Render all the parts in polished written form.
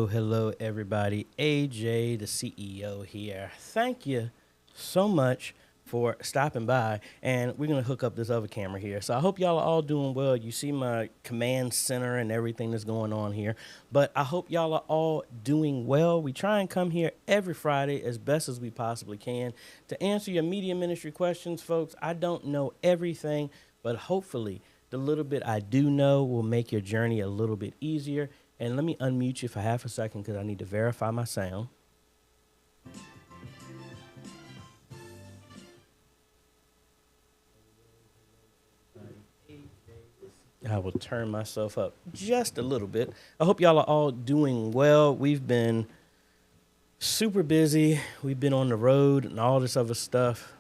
Hello, everybody. AJ, the CEO here. Thank you so much for stopping by, and we're going to hook up this other camera here. So I hope y'all are all doing well. You see my command center and everything that's going on here, but I hope y'all are all doing well. We try and come here every Friday as best as we possibly can to answer your media ministry questions, folks. I don't know everything, but hopefully the little bit I do know will make your journey a little bit easier. And let me unmute you for half a second because I need to verify my sound. I will turn myself up just a little bit. I hope y'all are all doing well. We've been super busy. We've been on the road and all this other stuff.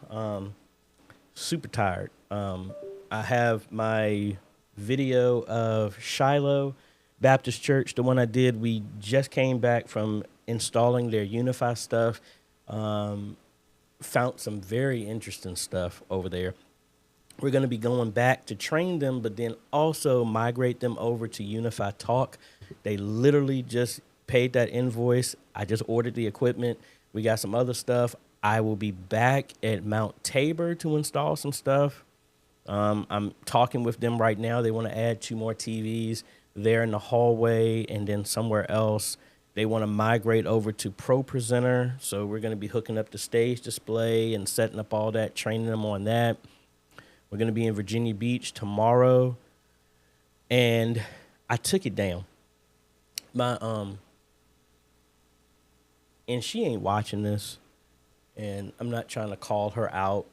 Super tired. I have my video of Shiloh Baptist Church, the one I did. We just came back from installing their Unify stuff. Found some very interesting stuff over there. We're going to be going back to train them, but then also migrate them over to Unify Talk. They literally just paid that invoice. I just ordered the equipment. We got some other stuff. I will be back at Mount Tabor to install some stuff. I'm talking with them right now. They want to add 2 more TVs there in the hallway, and then somewhere else they want to migrate over to Pro Presenter. So we're going to be hooking up the stage display and setting up all that, training them on that. We're going to be in Virginia Beach tomorrow, and I took it down. And she ain't watching this, and I'm not trying to call her out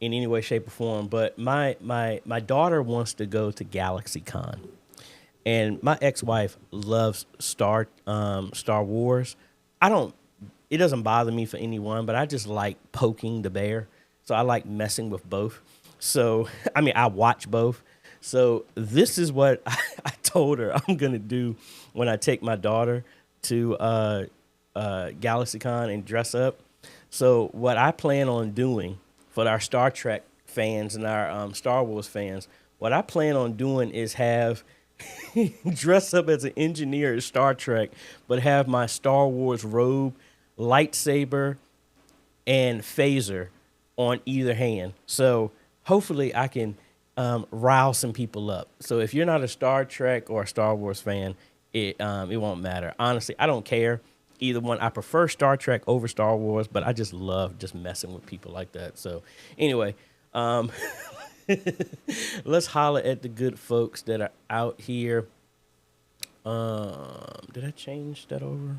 in any way, shape, or form, but my daughter wants to go to GalaxyCon, and my ex-wife loves Star Wars. It doesn't bother me for anyone, but I just like poking the bear, so I like messing with both. So, I mean, I watch both. So this is what I told her I'm gonna do when I take my daughter to GalaxyCon and dress up. So what I plan on doing for our Star Trek fans and our Star Wars fans, what I plan on doing is have dress up as an engineer at Star Trek, but have my Star Wars robe, lightsaber, and phaser on either hand. So hopefully I can rile some people up. So if you're not a Star Trek or a Star Wars fan, it won't matter. Honestly, I don't care either one. I prefer Star Trek over Star Wars, but I just love just messing with people like that. So anyway, let's holler at the good folks that are out here. Did I change that over?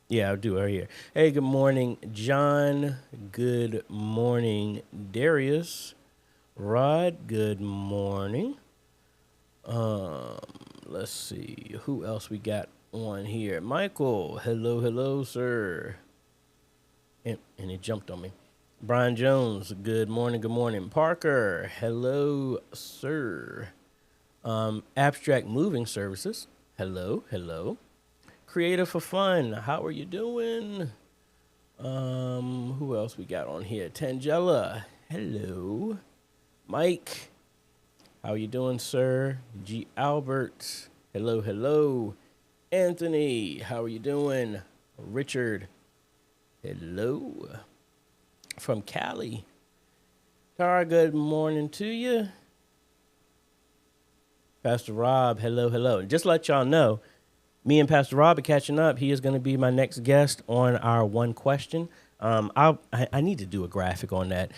Yeah, I'll do it right here. Hey, good morning, John. Good morning, Darius. Rod, good morning. Let's see who else we got on here. Michael, hello, sir. And it jumped on me. Brian Jones, good morning. Parker, hello, sir. Abstract Moving Services, hello. Creative for Fun, how are you doing? Who else we got on here? Tangela, hello. Mike, how you doing, sir? G. Albert, hello. Anthony, how are you doing? Richard, hello. From Cali. Tara, good morning to you. Pastor Rob, hello. And just to let y'all know, me and Pastor Rob are catching up. He is going to be my next guest on our One Question. I need to do a graphic on that.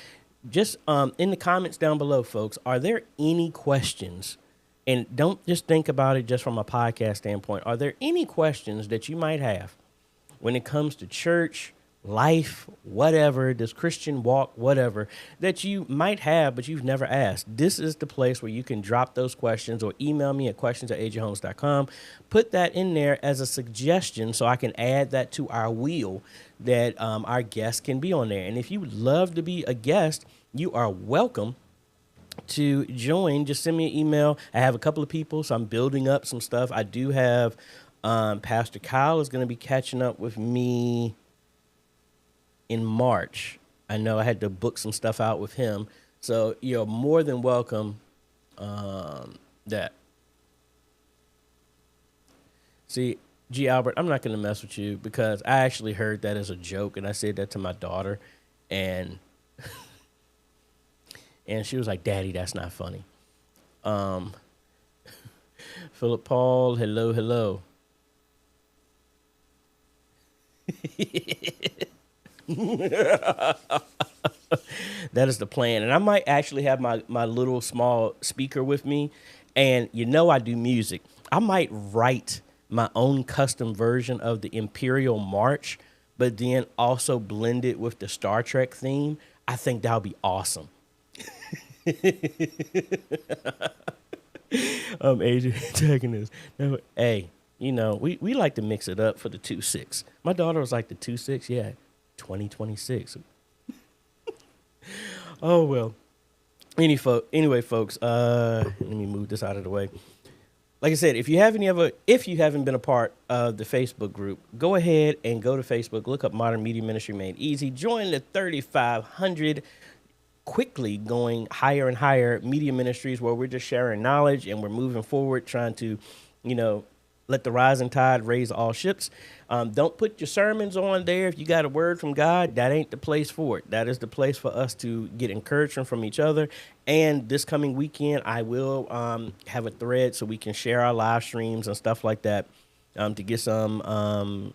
Just in the comments down below, folks, are there any questions? And don't just think about it just from a podcast standpoint. Are there any questions that you might have when it comes to church, life, whatever, this Christian walk, whatever, that you might have, but you've never asked? This is the place where you can drop those questions or email me at questions@ajhomes.com. Put that in there as a suggestion so I can add that to our wheel that our guests can be on there. And if you would love to be a guest, you are welcome to join. Just send me an email. I have a couple of people, so I'm building up some stuff. I do have Pastor Kyle is going to be catching up with me in March. I know I had to book some stuff out with him, so you're more than welcome. That. See, G. Albert, I'm not going to mess with you because I actually heard that as a joke, and I said that to my daughter, and she was like, "Daddy, that's not funny." Philip Paul, hello. That is the plan. And I might actually have my little small speaker with me. And I do music. I might write my own custom version of the Imperial March, but then also blend it with the Star Trek theme. I think that would be awesome. AJ tagging this. No, hey, we like to mix it up for the 2-6. My daughter was like, the 2-6, yeah, 2026. Oh well. Anyway, folks, let me move this out of the way. Like I said, if you haven't been a part of the Facebook group, go ahead and go to Facebook, look up Modern Media Ministry Made Easy, join the 3,500 quickly going higher and higher media ministries where we're just sharing knowledge and we're moving forward, trying to, let the rising tide raise all ships. Don't put your sermons on there. If you got a word from God, that ain't the place for it. That is the place for us to get encouragement from each other. And this coming weekend, I will have a thread so we can share our live streams and stuff like that to get some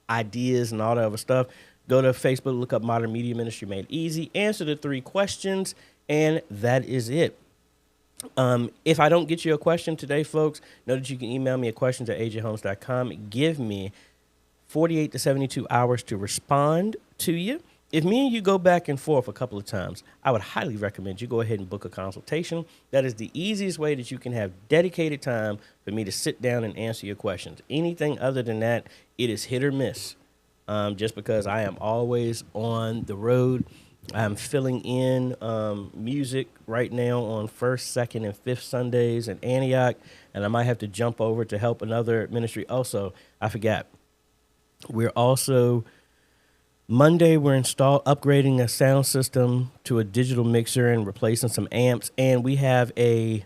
ideas and all that other stuff. Go to Facebook, look up Modern Media Ministry Made Easy, answer the 3 questions, and that is it. If I don't get you a question today, folks, know that you can email me at questions@ajhomes.com. Give me 48 to 72 hours to respond to you. If me and you go back and forth a couple of times, I would highly recommend you go ahead and book a consultation. That is the easiest way that you can have dedicated time for me to sit down and answer your questions. Anything other than that, it is hit or miss. Just because I am always on the road. I'm filling in music right now on 1st, 2nd, and 5th Sundays in Antioch, and I might have to jump over to help another ministry. Also, I forgot, we're also, Monday, we're upgrading a sound system to a digital mixer and replacing some amps, and we have a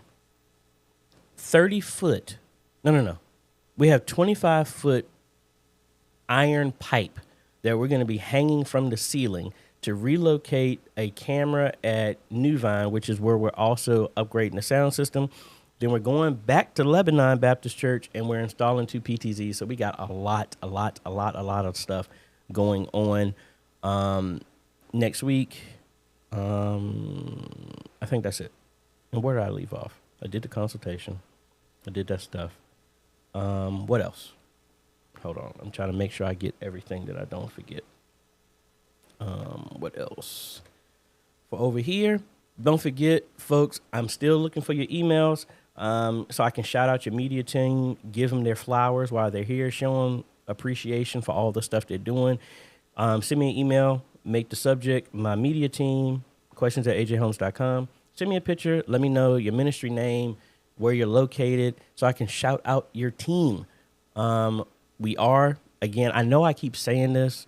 30-foot, no. We have 25-foot iron pipe that we're going to be hanging from the ceiling to relocate a camera at New Vine, which is where we're also upgrading the sound system. Then we're going back to Lebanon Baptist Church and we're installing 2 PTZs. So we got a lot of stuff going on next week. I think that's it. And where did I leave off? I did the consultation. I did that stuff. What else? Hold on. I'm trying to make sure I get everything that I don't forget. What else? For over here, don't forget, folks, I'm still looking for your emails so I can shout out your media team, give them their flowers while they're here, show them appreciation for all the stuff they're doing. Send me an email, make the subject my media team, questions@ajhomes.com. Send me a picture. Let me know your ministry name, where you're located, so I can shout out your team. We are, again, I know I keep saying this.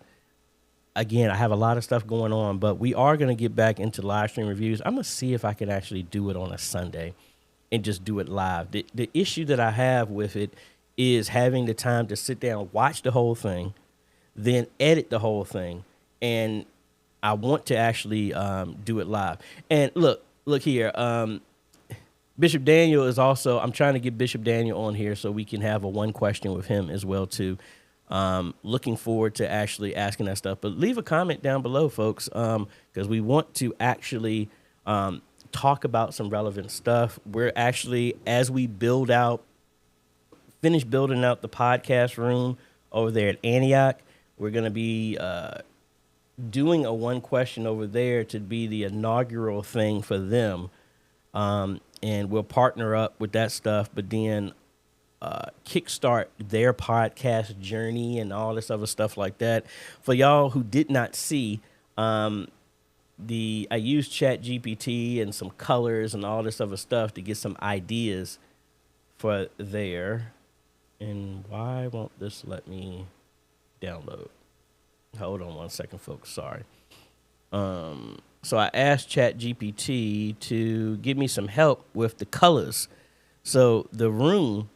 Again, I have a lot of stuff going on, but we are going to get back into live stream reviews. I'm going to see if I can actually do it on a Sunday and just do it live. The issue that I have with it is having the time to sit down, watch the whole thing, then edit the whole thing. And I want to actually do it live. And look here. Bishop Daniel is also, I'm trying to get Bishop Daniel on here so we can have a 1 question with him as well, too. Looking forward to actually asking that stuff. But leave a comment down below, folks, because we want to actually talk about some relevant stuff. We're actually, as we finish building out the podcast room over there at Antioch, we're going to be doing a 1 question over there to be the inaugural thing for them. And we'll partner up with that stuff, but then kickstart their podcast journey and all this other stuff like that. For y'all who did not see, I used ChatGPT and some colors and all this other stuff to get some ideas for there. And why won't this let me download? Hold on 1 second, folks. Sorry. So I asked ChatGPT to give me some help with the colors. So the room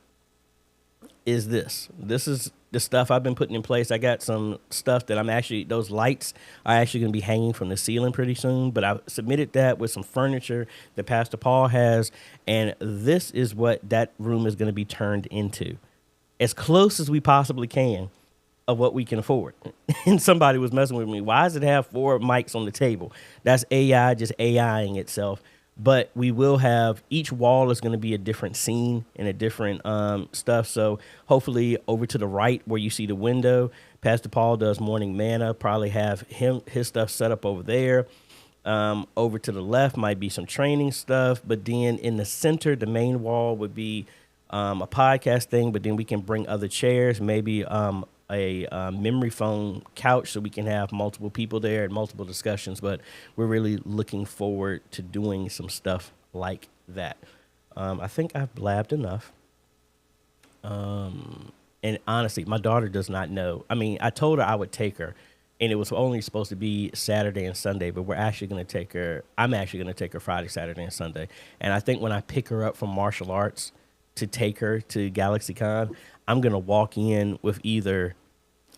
is this. This is the stuff I've been putting in place. I got some stuff that those lights are actually going to be hanging from the ceiling pretty soon. But I submitted that with some furniture that Pastor Paul has. And this is what that room is going to be turned into. As close as we possibly can of what we can afford. And somebody was messing with me. Why does it have 4 mics on the table? That's AI just AIing itself. But we will have, each wall is going to be a different scene and a different stuff. So hopefully over to the right where you see the window, Pastor Paul does morning manna, probably have his stuff set up over there. Over to the left might be some training stuff. But then in the center, the main wall would be a podcast thing. But then we can bring other chairs, maybe a memory foam couch so we can have multiple people there and multiple discussions. But we're really looking forward to doing some stuff like that. I think I've blabbed enough. And honestly, my daughter does not know. I mean, I told her I would take her and it was only supposed to be Saturday and Sunday, but we're actually going to take her. I'm actually going to take her Friday, Saturday, and Sunday. And I think when I pick her up from martial arts to take her to GalaxyCon, I'm going to walk in with either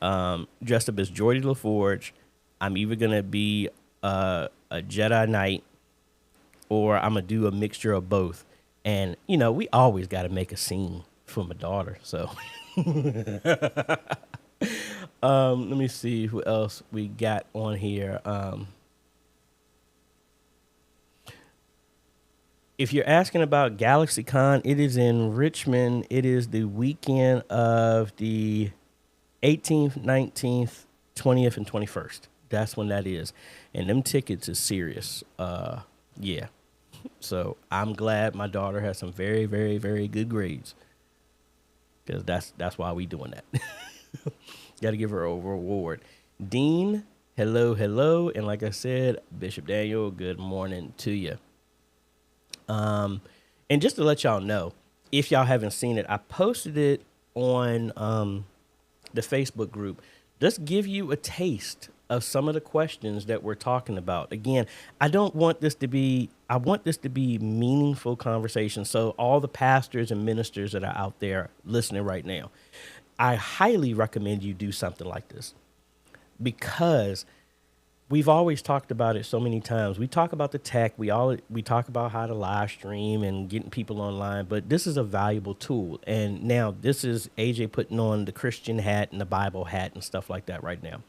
dressed up as Geordie LaForge. I'm either going to be a Jedi Knight, or I'm going to do a mixture of both. And, we always got to make a scene for my daughter. So let me see who else we got on here. If you're asking about GalaxyCon, it is in Richmond. It is the weekend of the 18th, 19th, 20th, and 21st. That's when that is. And them tickets is serious. Yeah. So I'm glad my daughter has some very, very, very good grades, because that's why we doing that. Got to give her a reward. Dean, hello, hello. And like I said, Bishop Daniel, good morning to you. And just to let y'all know, if y'all haven't seen it, I posted it on the Facebook group. Just give you a taste of some of the questions that we're talking about. Again, I want this to be meaningful conversation. So all the pastors and ministers that are out there listening right now, I highly recommend you do something like this, because we've always talked about it so many times. We talk about the tech. We talk about how to live stream and getting people online, but this is a valuable tool. And now this is AJ putting on the Christian hat and the Bible hat and stuff like that right now.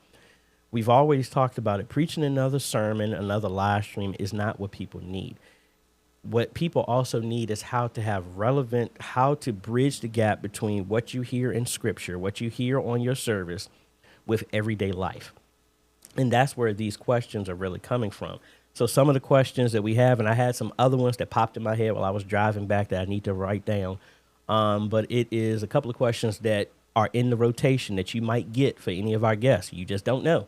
We've always talked about it. Preaching another sermon, another live stream is not what people need. What people also need is how to bridge the gap between what you hear in scripture, what you hear on your service, with everyday life. And that's where these questions are really coming from. So some of the questions that we have, and I had some other ones that popped in my head while I was driving back that I need to write down. But it is a couple of questions that are in the rotation that you might get for any of our guests. You just don't know.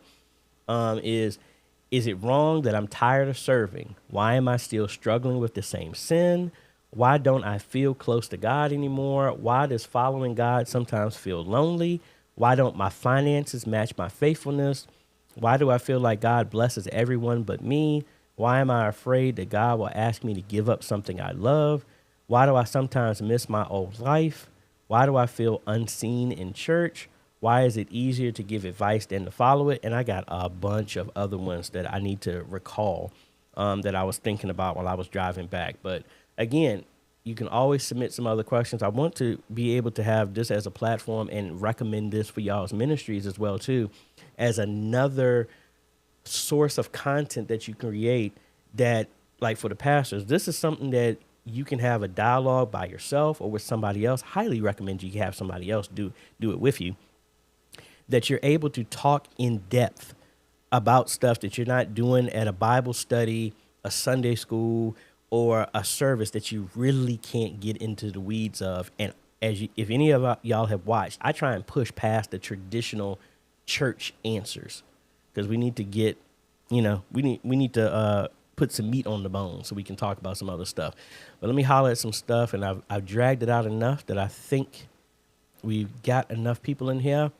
Is it wrong that I'm tired of serving? Why am I still struggling with the same sin? Why don't I feel close to God anymore? Why does following God sometimes feel lonely? Why don't my finances match my faithfulness? Why do I feel like God blesses everyone but me? Why am I afraid that God will ask me to give up something I love? Why do I sometimes miss my old life? Why do I feel unseen in church? Why is it easier to give advice than to follow it? And I got a bunch of other ones that I need to recall that I was thinking about while I was driving back. But again, you can always submit some other questions. I want to be able to have this as a platform and recommend this for y'all's ministries as well, too, as another source of content that you create that, like for the pastors, this is something that you can have a dialogue by yourself or with somebody else. Highly recommend you have somebody else do it with you, that you're able to talk in depth about stuff that you're not doing at a Bible study, a Sunday school, or a service that you really can't get into the weeds of. And if any of y'all have watched, I try and push past the traditional church answers, because we need to get, we need to put some meat on the bone so we can talk about some other stuff. But let me holler at some stuff, and I've dragged it out enough that I think we've got enough people in here.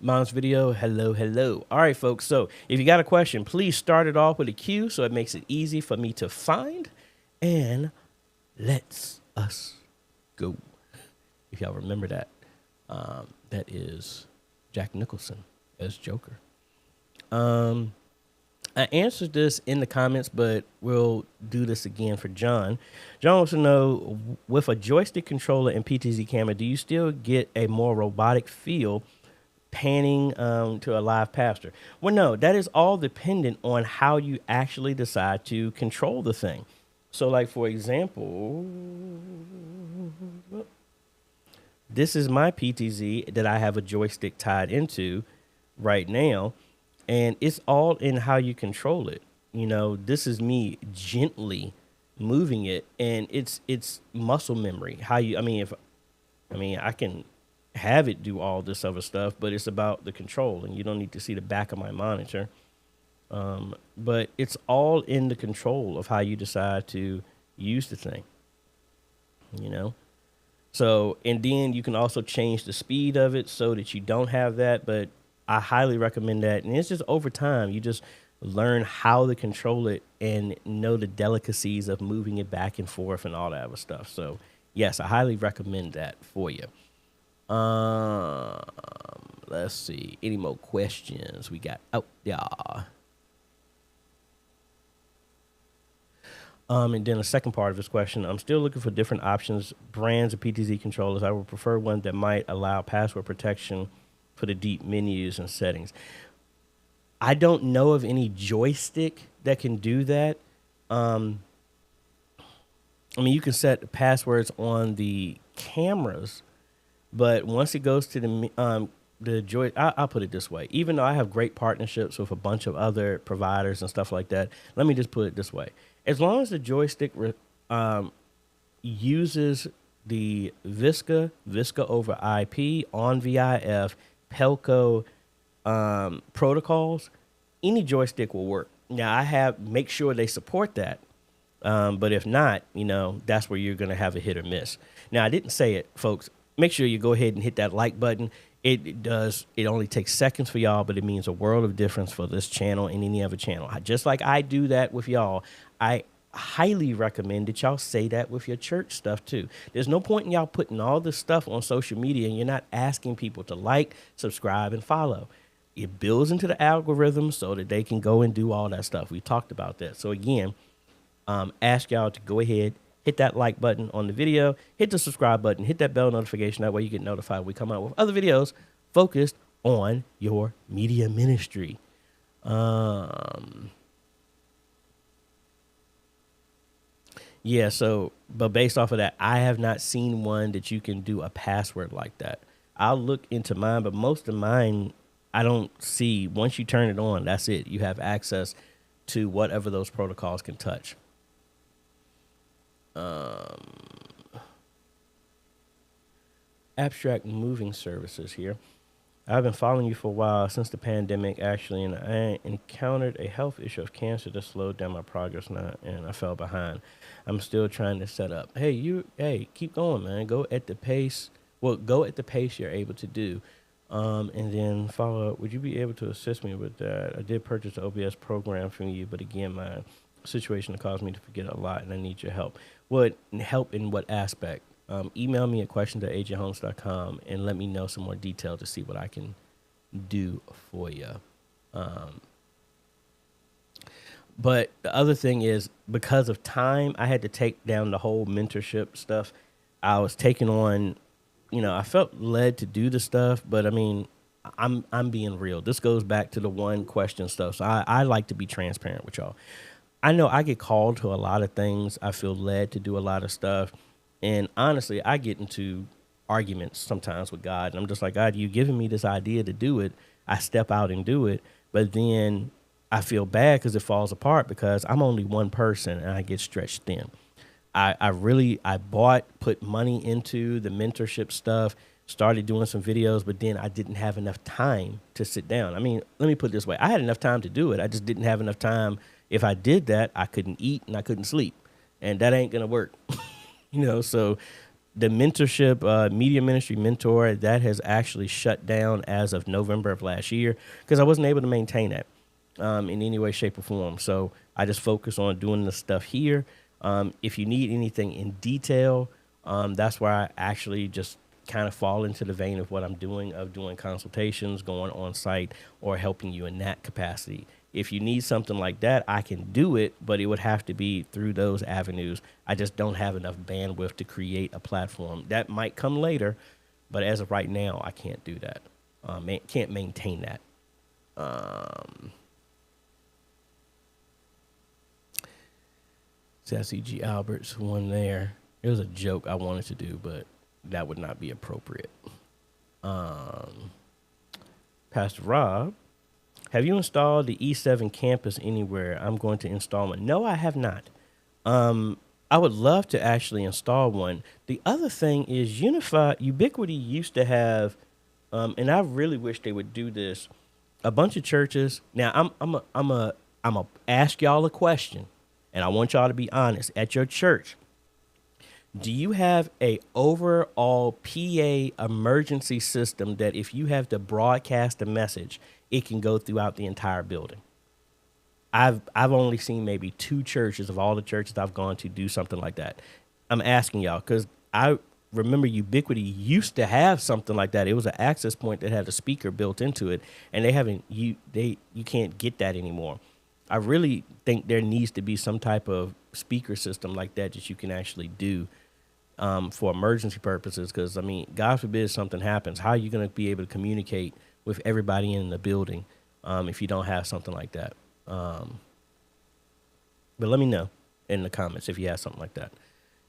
Mom's video, hello, hello. All right, folks. So if you got a question, please start it off with a Q so it makes it easy for me to find. And let's us go. If y'all remember that, that is Jack Nicholson as Joker. I answered this in the comments, but we'll do this again for John. John wants to know, with a joystick controller and PTZ camera, do you still get a more robotic feel panning to a live pastor? Well, no, that is all dependent on how you actually decide to control the thing. So, like, for example, this is my PTZ that I have a joystick tied into right now, and it's all in how you control it. This is me gently moving it, and it's muscle memory. I can have it do all this other stuff, but it's about the control, and you don't need to see the back of my monitor. But it's all in the control of how you decide to use the thing, So, and then you can also change the speed of it so that you don't have that. But I highly recommend that. And it's just over time, you just learn how to control it and know the delicacies of moving it back and forth and all that other stuff. So, yes, I highly recommend that for you. Um, let's see. Any more questions we got? Oh, yeah. And then the second part of this question, I'm still looking for different options, brands of PTZ controllers. I would prefer one that might allow password protection for the deep menus and settings. I don't know of any joystick that can do that. Um, I mean, you can set passwords on the cameras, but once it goes to the joy, I'll put it this way. Even though I have great partnerships with a bunch of other providers and stuff like that, let me just put it this way: as long as the joystick uses the Visca over IP, on VIF, Pelco protocols, any joystick will work. Now I have make sure they support that. But if not, that's where you're going to have a hit or miss. Now, I didn't say it, folks. Make sure you go ahead and hit that like button. It only takes seconds for y'all, but it means a world of difference for this channel and any other channel. Just like I do that with y'all, I highly recommend that y'all say that with your church stuff too. There's no point in y'all putting all this stuff on social media and you're not asking people to like, subscribe, and follow. It builds into the algorithm so that they can go and do all that stuff. We talked about that. So again, ask y'all to go ahead, hit that like button on the video, hit the subscribe button, hit that bell notification. That way you get notified when we come out with other videos focused on your media ministry. Yeah, so, but based off of that, I have not seen one that you can do a password like that. I'll look into mine, but most of mine, I don't see. Once you turn it on, that's it. You have access to whatever those protocols can touch. Abstract moving services here. I've been following you for a while, since the pandemic actually, and I encountered a health issue of cancer that slowed down my progress now, and I fell behind. I'm still trying to set up. Hey, keep going, man. Go at the pace. Well, go at the pace you're able to do. And then follow up. Would you be able to assist me with that? I did purchase the OBS program from you, but again, my situation caused me to forget a lot, and I need your help. What help in what aspect? Email me at questions@ajhomes.com and let me know some more detail to see what I can do for you. But the other thing is, because of time, I had to take down the whole mentorship stuff. I was taking on, I felt led to do the stuff, but I mean, I'm being real. This goes back to the one question stuff. So I like to be transparent with y'all. I know I get called to a lot of things. I feel led to do a lot of stuff. And honestly, I get into arguments sometimes with God. And I'm just like, God, you giving me this idea to do it. I step out and do it. But then I feel bad because it falls apart because I'm only one person and I get stretched thin. I put money into the mentorship stuff, started doing some videos, but then I didn't have enough time to sit down. I mean, let me put it this way. I had enough time to do it. I just didn't have enough time. If I did that, I couldn't eat and I couldn't sleep. And that ain't going to work. So the mentorship, media ministry mentor, that has actually shut down as of November of last year because I wasn't able to maintain that in any way, shape, or form. So I just focus on doing the stuff here. If you need anything in detail, that's where I actually just kind of fall into the vein of what I'm doing, of doing consultations, going on site, or helping you in that capacity. If you need something like that, I can do it, but it would have to be through those avenues. I just don't have enough bandwidth to create a platform. That might come later, but as of right now, I can't do that. Can't maintain that. Sassy G. Alberts, one there. It was a joke I wanted to do, but that would not be appropriate. Pastor Rob, have you installed the E7 campus anywhere? I'm going to install one. No, I have not. I would love to actually install one. The other thing is Ubiquity used to have, and I really wish they would do this. A bunch of churches. Now I'm a ask y'all a question, and I want y'all to be honest. At your church, Do you have a overall PA emergency system that if you have to broadcast a message, it can go throughout the entire building? I've only seen maybe 2 churches of all the churches I've gone to do something like that. I'm asking y'all because I remember Ubiquity used to have something like that. It was an access point that had a speaker built into it, and you can't get that anymore. I really think there needs to be some type of speaker system like that you can actually do for emergency purposes. Because I mean, God forbid something happens, how are you going to be able to communicate with everybody in the building if you don't have something like that? But let me know in the comments if you have something like that.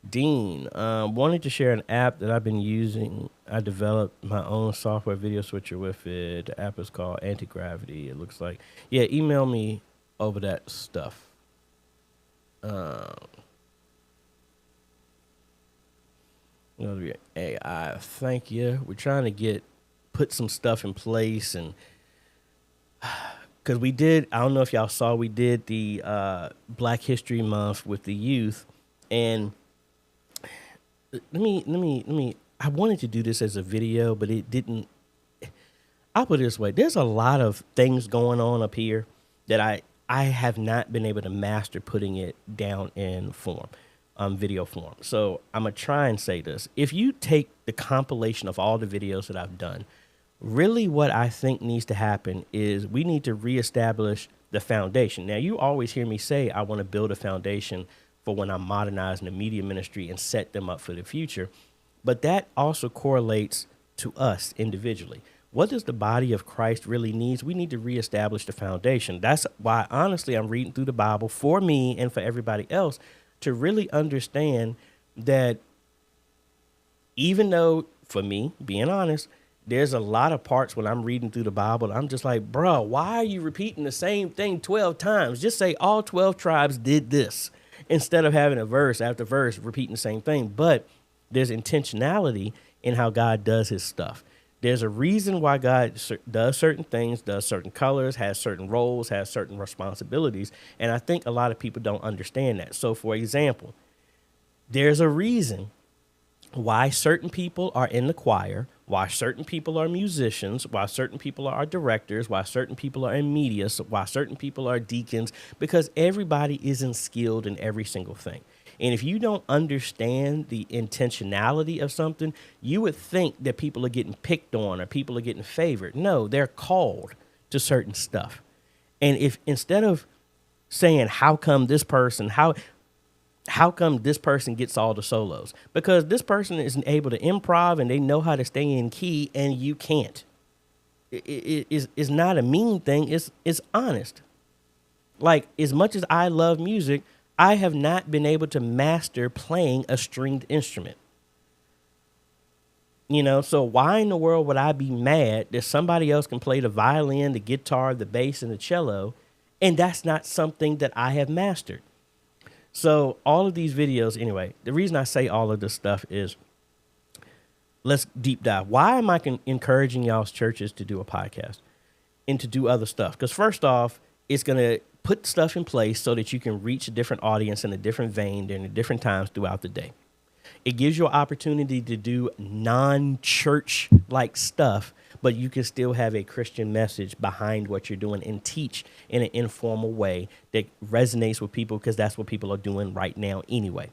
Dean, wanted to share an app that I've been using. I developed my own software video switcher with it. The app is called Anti-Gravity, it looks like. Yeah, email me over that stuff. AI, thank you. We're trying to put some stuff in place, and because I don't know if y'all saw, we did the Black History Month with the youth, and let me, I wanted to do this as a video, but it didn't. I'll put it this way. There's a lot of things going on up here that I have not been able to master putting it down in video form. So I'm going to try and say this. If you take the compilation of all the videos that I've done, really what I think needs to happen is we need to reestablish the foundation. Now, you always hear me say I want to build a foundation for when I'm modernizing the media ministry and set them up for the future. But that also correlates to us individually. What does the body of Christ really need? We need to reestablish the foundation. That's why, honestly, I'm reading through the Bible for me and for everybody else to really understand that even though, for me, being honest, there's a lot of parts when I'm reading through the Bible, I'm just like, bro, why are you repeating the same thing 12 times? Just say all 12 tribes did this instead of having a verse after verse repeating the same thing. But there's intentionality in how God does his stuff. There's a reason why God does certain things, does certain colors, has certain roles, has certain responsibilities. And I think a lot of people don't understand that. So, for example, there's a reason why certain people are in the choir, why certain people are musicians, why certain people are directors, why certain people are in media, so why certain people are deacons, because everybody isn't skilled in every single thing. And if you don't understand the intentionality of something, you would think that people are getting picked on or people are getting favored. No, they're called to certain stuff. And if instead of saying, how come this person, how come this person gets all the solos? Because this person isn't able to improv and they know how to stay in key and you can't. It's not a mean thing. It's honest. Like, as much as I love music, I have not been able to master playing a stringed instrument. You know, so why in the world would I be mad that somebody else can play the violin, the guitar, the bass, and the cello, and that's not something that I have mastered? So all of these videos, anyway, the reason I say all of this stuff is, let's deep dive. Why am I encouraging y'all's churches to do a podcast and to do other stuff? Because first off, it's going to put stuff in place so that you can reach a different audience in a different vein during different times throughout the day. It gives you an opportunity to do non-church like stuff, but you can still have a Christian message behind what you're doing and teach in an informal way that resonates with people, because that's what people are doing right now anyway.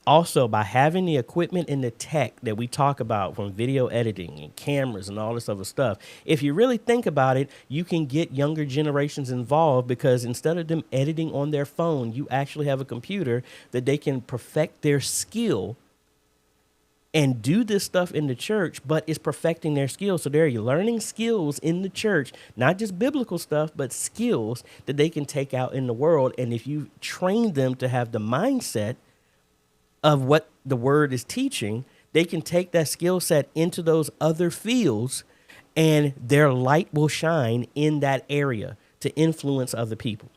Also, by having the equipment and the tech that we talk about, from video editing and cameras and all this other stuff, if you really think about it, you can get younger generations involved, because instead of them editing on their phone, you actually have a computer that they can perfect their skill and do this stuff in the church, but it's perfecting their skills. So they're learning skills in the church, not just biblical stuff, but skills that they can take out in the world. And if you train them to have the mindset of what the word is teaching, they can take that skill set into those other fields, and their light will shine in that area to influence other people.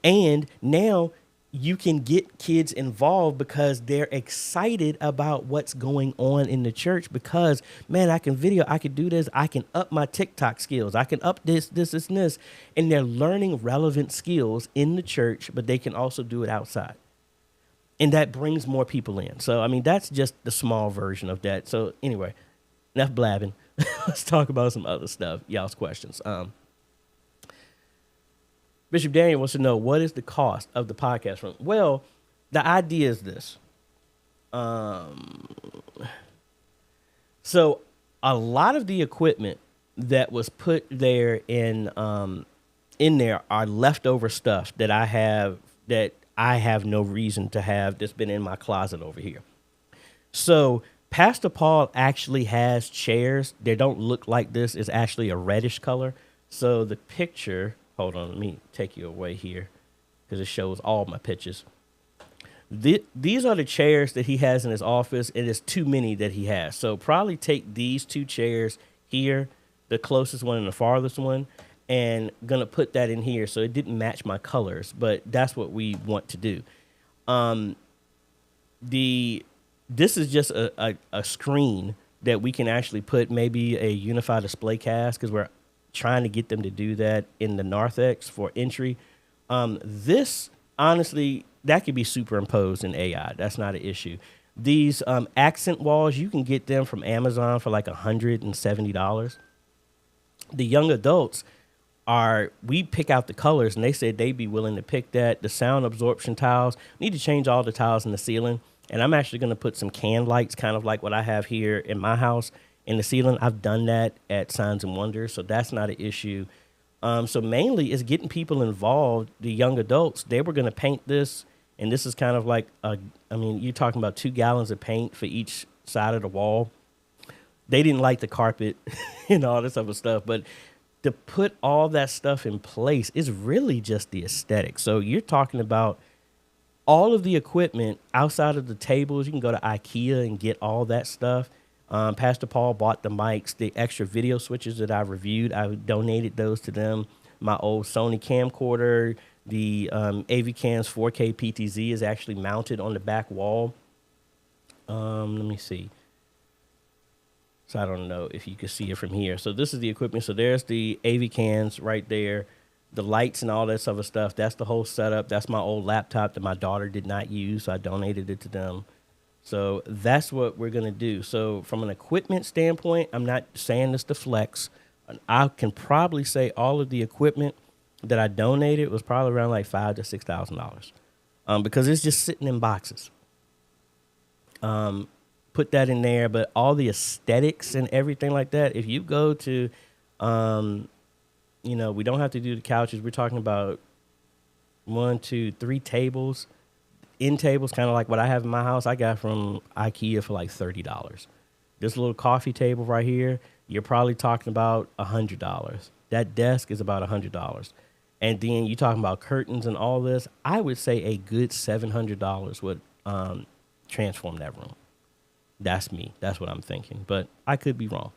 And now you can get kids involved because they're excited about what's going on in the church, because, man, I can do this. I can up my TikTok skills. I can up this. And they're learning relevant skills in the church, but they can also do it outside. and that brings more people in. So, I mean, that's just the small version of that. So, anyway, enough blabbing. Let's talk about some other stuff. Y'all's questions. Bishop Daniel wants to know, what is the cost of the podcast room? Well, the idea is this. So a lot of the equipment that was put there in there are leftover stuff that I have no reason to have, that's been in my closet over here. So Pastor Paul actually has chairs. They don't look like this. It's actually a reddish color. So the picture, hold on, let me take you away here because it shows all my pictures. These are the chairs that he has in his office. It is too many that he has. So probably take these two chairs here, the closest one and the farthest one, and gonna put that in here. So it didn't match my colors, but that's what we want to do. This is just a screen that we can actually put maybe a unified display cast, because we're trying to get them to do that in the narthex for entry. This, honestly, that could be superimposed in AI. That's not an issue. These accent walls, you can get them from Amazon for like $170. The young adults we pick out the colors, and they said they'd be willing to pick that. The sound absorption tiles, need to change all the tiles in the ceiling. And I'm actually going to put some can lights, kind of like what I have here in my house, in the ceiling. I've done that at Signs and Wonders, so that's not an issue. So mainly it's getting people involved. The young adults, they were going to paint this, and this is kind of like, you're talking about 2 gallons of paint for each side of the wall. They didn't like the carpet and all this other stuff, but to put all that stuff in place is really just the aesthetic. So you're talking about all of the equipment outside of the tables. You can go to IKEA and get all that stuff. Pastor Paul bought the mics, the extra video switches that I reviewed. I donated those to them. My old Sony camcorder, the AVCam's 4K PTZ is actually mounted on the back wall. Let me see. So I don't know if you can see it from here. So this is the equipment. So there's the AVCams right there. The lights and all that other stuff. That's the whole setup. That's my old laptop that my daughter did not use, so I donated it to them. So that's what we're going to do. So from an equipment standpoint, I'm not saying this to flex. I can probably say all of the equipment that I donated was probably around like $5,000 to $6,000, because it's just sitting in boxes. Put that in there, but all the aesthetics and everything like that, if you go to, we don't have to do the couches. We're talking about 1, 2, 3 tables. End tables, kind of like what I have in my house, I got from IKEA for like $30. This little coffee table right here, you're probably talking about $100. That desk is about $100. And then you're talking about curtains and all this. I would say a good $700 would transform that room. That's me. That's what I'm thinking. But I could be wrong.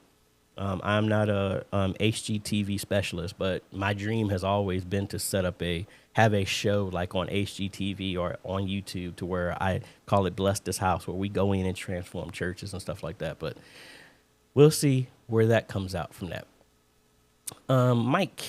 I'm not a HGTV specialist, but my dream has always been to have a show like on HGTV or on YouTube, to where I call it Bless This House, where we go in and transform churches and stuff like that. But we'll see where that comes out from that. Mike,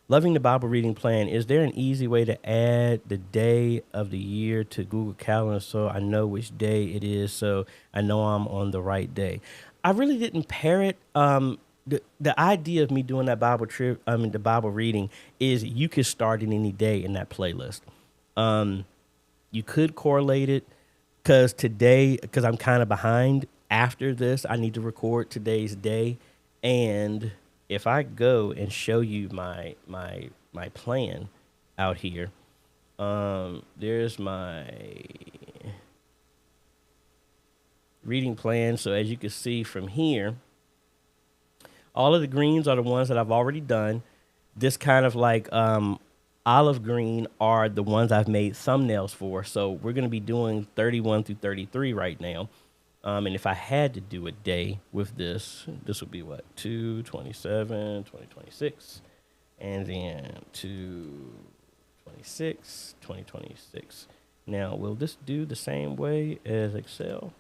loving the Bible reading plan. Is there an easy way to add the day of the year to Google Calendar so I know which day it is, so I know I'm on the right day? I really didn't pair it. The idea of me doing that the Bible reading is you could start it any day in that playlist. You could correlate it, because I'm kind of behind. After this, I need to record today's day, and if I go and show you my plan out here, there's my reading plan. So as you can see from here, all of the greens are the ones that I've already done. This kind of like olive green are the ones I've made thumbnails for. So we're going to be doing 31 through 33 right now. And if I had to do a day with this would be what? 2/27, 2026. And then 2/26, 2026. Now, will this do the same way as Excel?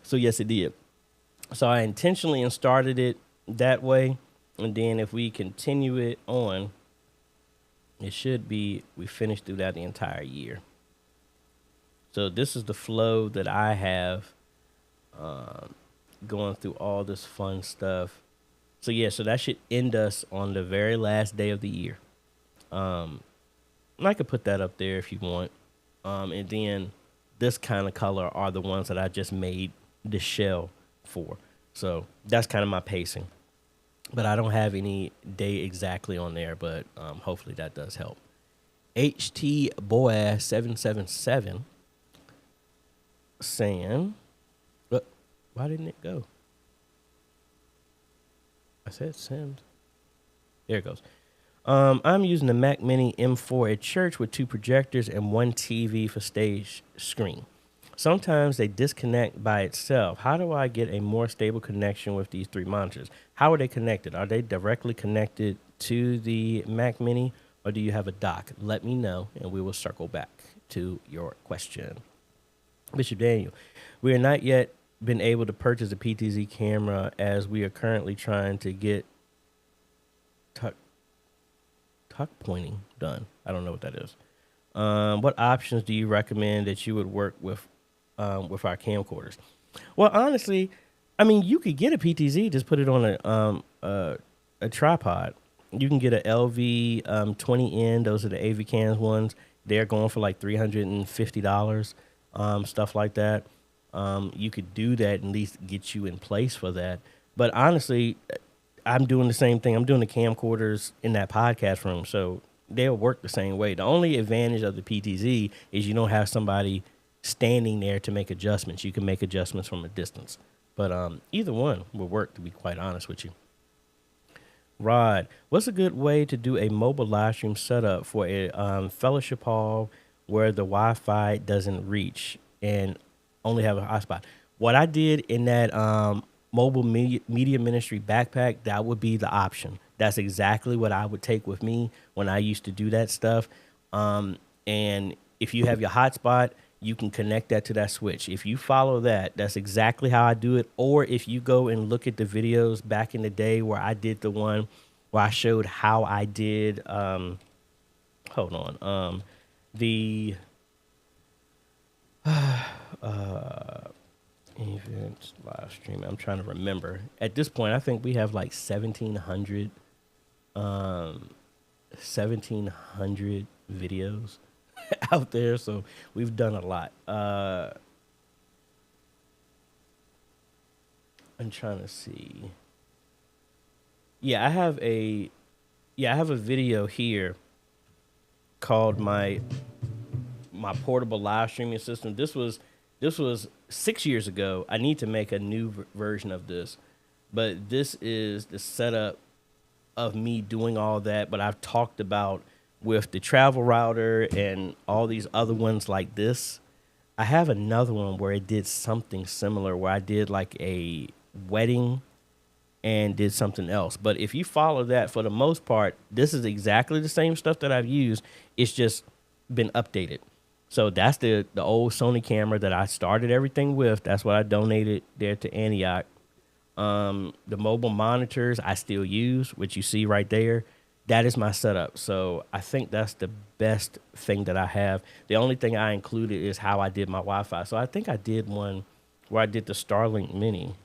So yes, it did. So I intentionally started it that way. And then if we continue it on, it should be, we finished through that the entire year. So this is the flow that I have going through all this fun stuff. So yeah, so that should end us on the very last day of the year. And I could put that up there if you want. And then this kind of color are the ones that I just made the shell for. So that's kind of my pacing. But I don't have any day exactly on there, but hopefully that does help. HT Boy 777 saying, but why didn't it go? I said send. There it goes. I'm using the Mac Mini M4 at church with 2 projectors and 1 TV for stage screen. Sometimes they disconnect by itself. How do I get a more stable connection with these 3 monitors? How are they connected? Are they directly connected to the Mac Mini, or do you have a dock? Let me know, and we will circle back to your question. Bishop Daniel, we are not yet been able to purchase a PTZ camera as we are currently trying to get tuck pointing done. I don't know what that is. What options do you recommend that you would work with our camcorders? Well, honestly, I mean, you could get a PTZ, just put it on a tripod. You can get a LV 20N. Those are the AV cams ones. They're going for like $350, stuff like that. You could do that and at least get you in place for that. But honestly, I'm doing the same thing. I'm doing the camcorders in that podcast room, so they'll work the same way. The only advantage of the PTZ is you don't have somebody standing there to make adjustments. You can make adjustments from a distance. But either one will work, to be quite honest with you. Rod, what's a good way to do a mobile live stream setup for a fellowship hall where the Wi-Fi doesn't reach and only have a hotspot? What I did in that mobile media ministry backpack, that would be the option. That's exactly what I would take with me when I used to do that stuff. And if you have your hotspot, you can connect that to that switch. If you follow that, that's exactly how I do it. Or if you go and look at the videos back in the day where I did the one where I showed how I did, the events live stream. I'm trying to remember. At this point, I think we have like 1,700 videos out there, so we've done a lot. I'm trying to see. Yeah, I have a video here called my portable live streaming system. This was 6 years ago. I need to make a new version of this, but this is the setup of me doing all that. But I've talked about with the travel router and all these other ones like this. I have another one where it did something similar, where I did like a wedding and did something else. But if you follow that, for the most part, this is exactly the same stuff that I've used. It's just been updated. So that's the old Sony camera that I started everything with. That's what I donated there to Antioch. The mobile monitors I still use, which you see right there. That is my setup. So I think that's the best thing that I have. The only thing I included is how I did my Wi-Fi. So I think I did one where I did the Starlink Mini.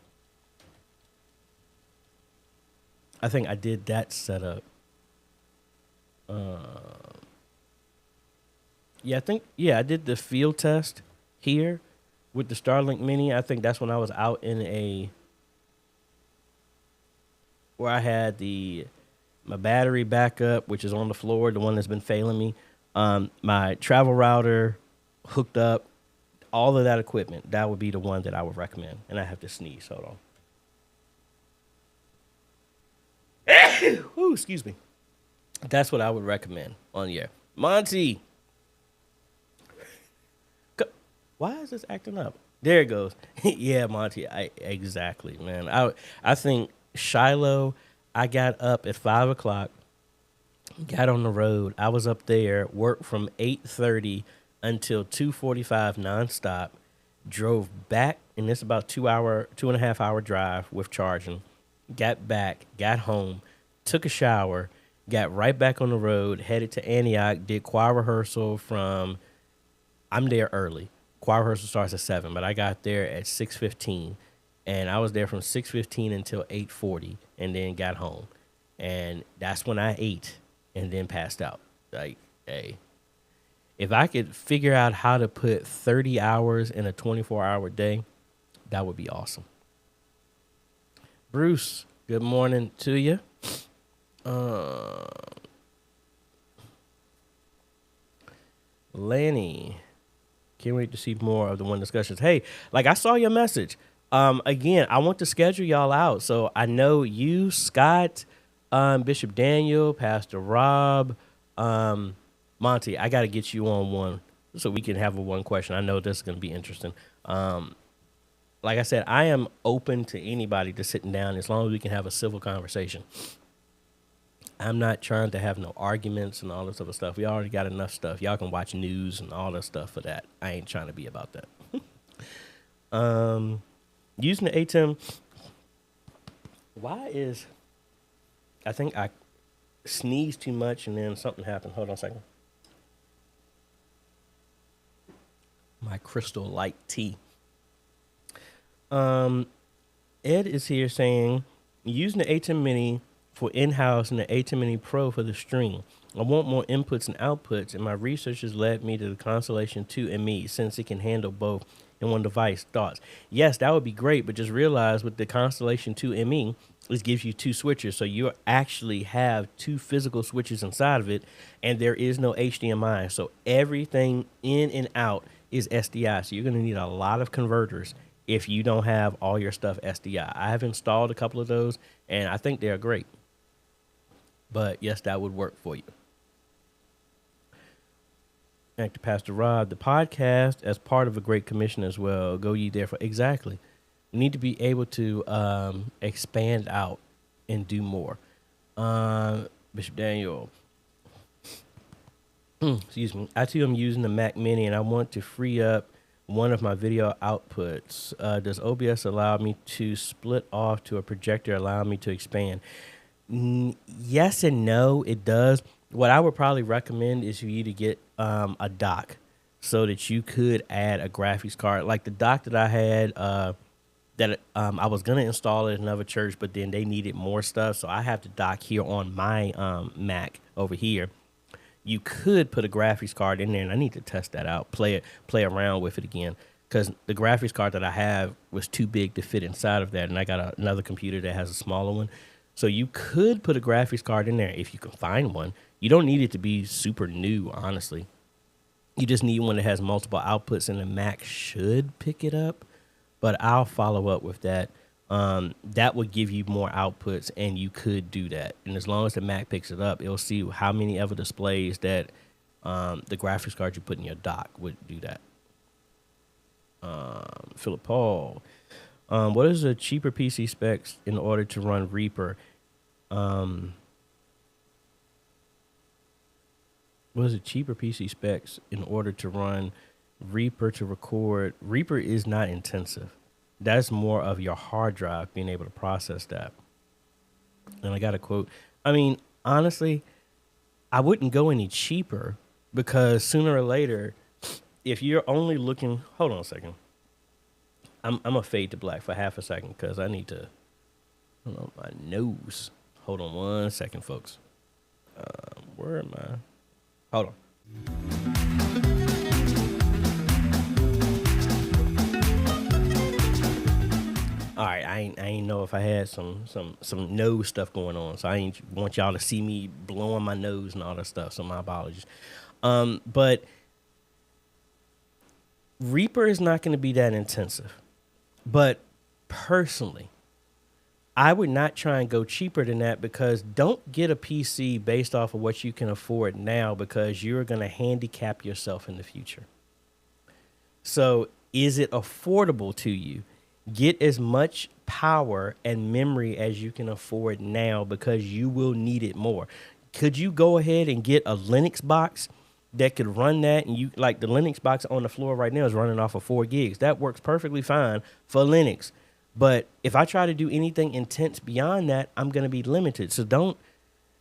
I think I did that setup. I did the field test here with the Starlink Mini. I think that's when I was out in where I had my battery backup, which is on the floor, the one that's been failing me. My travel router hooked up, all of that equipment. That would be the one that I would recommend. And I have to sneeze. Hold on. Ooh, excuse me. That's what I would recommend on here. Monty. Why is this acting up? There it goes. Yeah, Monty. Exactly, man. I think Shiloh, I got up at 5 o'clock, got on the road. I was up there, worked from 8:30 until 2:45 nonstop, drove back, and it's about 2.5 hour drive with charging. got back, got home, took a shower, got right back on the road, headed to Antioch, did choir rehearsal from, I'm there early. Choir rehearsal starts at 7, but I got there at 6:15, and I was there from 6:15 until 8:40, and then got home. And that's when I ate and then passed out. Like, hey, if I could figure out how to put 30 hours in a 24-hour day, that would be awesome. Bruce, good morning to you. Lanny, can't wait to see more of the one discussions. Hey, like I saw your message. Again, I want to schedule y'all out. So I know you, Scott, Bishop Daniel, Pastor Rob, Monty, I got to get you on one so we can have a one question. I know this is going to be interesting. Like I said, I am open to anybody to sitting down as long as we can have a civil conversation. I'm not trying to have no arguments and all this other stuff. We already got enough stuff. Y'all can watch news and all that stuff for that. I ain't trying to be about that. Using the ATEM. I think I sneezed too much and then something happened. Hold on a second. My Crystal Light tea. Ed is here saying, using the ATEM Mini for in-house and the ATEM Mini Pro for the stream. I want more inputs and outputs, and my research has led me to the Constellation 2 ME since it can handle both in one device. Thoughts? Yes, that would be great, but just realize with the Constellation 2 ME, it gives you two switches, so you actually have two physical switches inside of it, and there is no HDMI, so everything in and out is SDI, so you're going to need a lot of converters if you don't have all your stuff SDI. I have installed a couple of those, and I think they're great. But yes, that would work for you. Back to Pastor Rob. The podcast as part of a Great Commission as well. Go ye therefore. Exactly. We need to be able to expand out and do more. Bishop Daniel. Excuse me. I too am using the Mac Mini, and I want to free up one of my video outputs. Does OBS allow me to split off to a projector, allow me to expand? Yes and no, it does. What I would probably recommend is for you to get a dock so that you could add a graphics card. Like the dock that I had, that I was going to install at another church, but then they needed more stuff. So I have the dock here on my Mac over here. You could put a graphics card in there, and I need to test that out, play around with it again, because the graphics card that I have was too big to fit inside of that, and I got another computer that has a smaller one. So you could put a graphics card in there if you can find one. You don't need it to be super new, honestly. You just need one that has multiple outputs, and the Mac should pick it up, but I'll follow up with that. That would give you more outputs, and you could do that. And as long as the Mac picks it up, it'll see how many other displays that the graphics card you put in your dock would do that. Philip Paul, what is a cheaper PC specs in order to run Reaper? What is a cheaper PC specs in order to run Reaper to record? Reaper is not intensive. That's more of your hard drive being able to process that. And I got a quote. I mean, honestly, I wouldn't go any cheaper because sooner or later, if you're only looking, hold on a second. I'm going to fade to black for half a second because I need to, hold on, my nose. Hold on 1 second, folks. Where am I? Hold on. All right, I ain't know if I had some nose stuff going on, so I ain't want y'all to see me blowing my nose and all that stuff. So my apologies. But Reaper is not going to be that intensive. But personally, I would not try and go cheaper than that, because don't get a PC based off of what you can afford now, because you're going to handicap yourself in the future. So is it affordable to you? Get as much power and memory as you can afford now, because you will need it more. Could you go ahead and get a Linux box that could run that? And you, like the Linux box on the floor right now is running off of 4 gigs. That works perfectly fine for Linux. But if I try to do anything intense beyond that, I'm going to be limited. So don't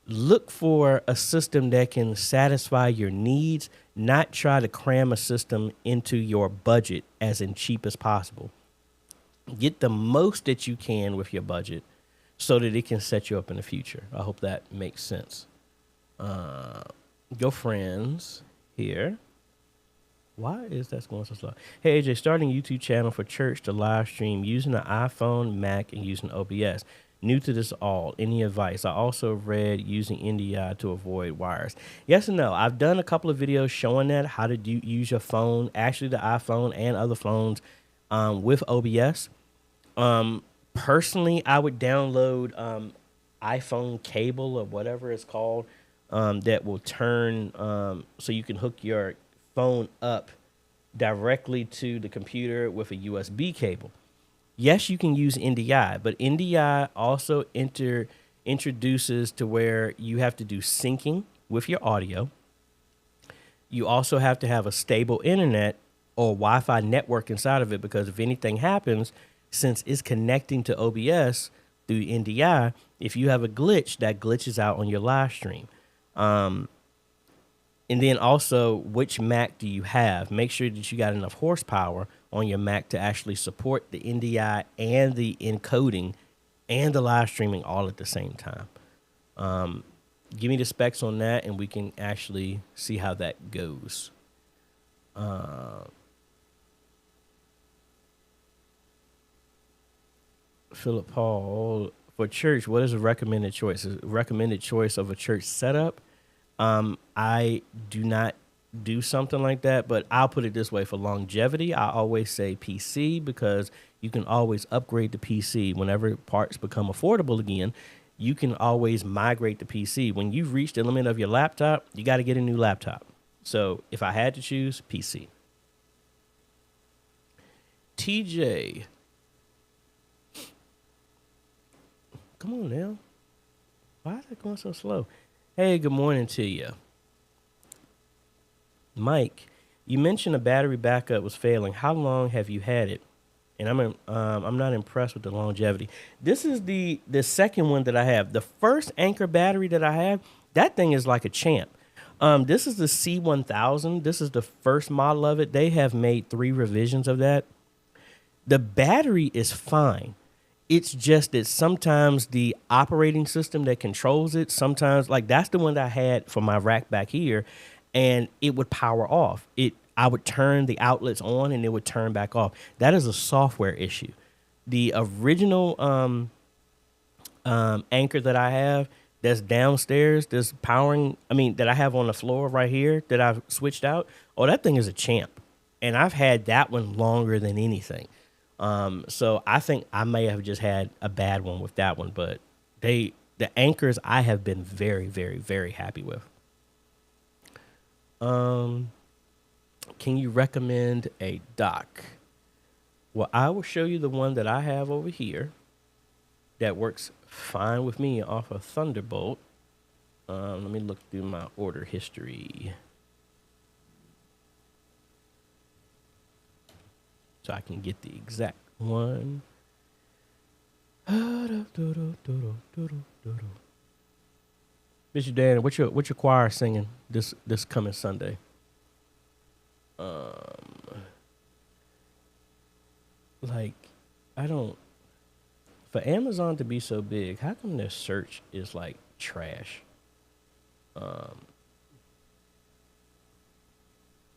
look for a system that can satisfy your needs, not try to cram a system into your budget as in cheap as possible. Get the most that you can with your budget so that it can set you up in the future. I hope that makes sense. Your friends here. Why is that going so slow? Hey, AJ, starting a YouTube channel for church to live stream using an iPhone, Mac, and using OBS. New to this all. Any advice? I also read using NDI to avoid wires. Yes and no. I've done a couple of videos showing that, how to use your phone, actually the iPhone and other phones with OBS. Personally, I would download iPhone cable or whatever it's called that will turn so you can hook your phone up directly to the computer with a USB cable. Yes, you can use NDI, but NDI also introduces to where you have to do syncing with your audio. You also have to have a stable internet or Wi-Fi network inside of it, because if anything happens, since it's connecting to OBS through NDI, if you have a glitch, that glitches out on your live stream. And then also, which Mac do you have? Make sure that you got enough horsepower on your Mac to actually support the NDI and the encoding and the live streaming all at the same time. Give me the specs on that, and we can actually see how that goes. Philip Paul, for church, what is a recommended choice? A recommended choice of a church setup? I do not do something like that, but I'll put it this way: for longevity, I always say PC, because you can always upgrade the PC whenever parts become affordable again. You can always migrate the PC. When you've reached the limit of your laptop, you got to get a new laptop. So if I had to choose, PC. TJ, come on now. Why is it going so slow? Hey, good morning to you. Mike, you mentioned a battery backup was failing. How long have you had it? And I'm not impressed with the longevity. This is the second one that I have. The first Anchor battery that I have, that thing is like a champ. This is the C1000. This is the first model of it. They have made 3 revisions of that. The battery is fine. It's just that sometimes the operating system that controls it, sometimes, like that's the one that I had for my rack back here, and it would power off. I would turn the outlets on and it would turn back off. That is a software issue. The original Anchor that I have that's downstairs, that's powering, that I have on the floor right here that I've switched out, oh, that thing is a champ. And I've had that one longer than anything. So I think I may have just had a bad one with that one, but the Anchors I have been very, very, very happy with. Can you recommend a dock? Well, I will show you the one that I have over here that works fine with me off of Thunderbolt. Let me look through my order history so I can get the exact one. Bishop Dan, what's your choir singing this coming Sunday? For Amazon to be so big, how come their search is like trash? All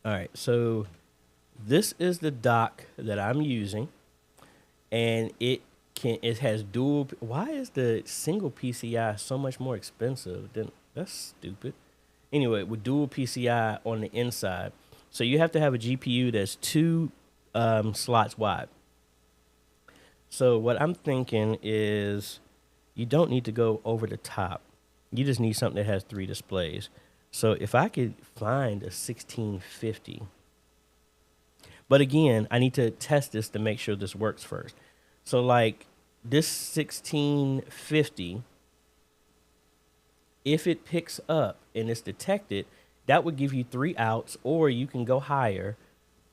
right, so this is the dock that I'm using, and it has dual. Why is the single PCI so much more expensive than that's stupid? Anyway, with dual PCI on the inside, so you have to have a GPU that's 2 slots wide. So what I'm thinking is you don't need to go over the top. You just need something that has 3 displays. So if I could find a 1650, but again, I need to test this to make sure this works first. So like this 1650, if it picks up and it's detected, that would give you 3 outs, or you can go higher.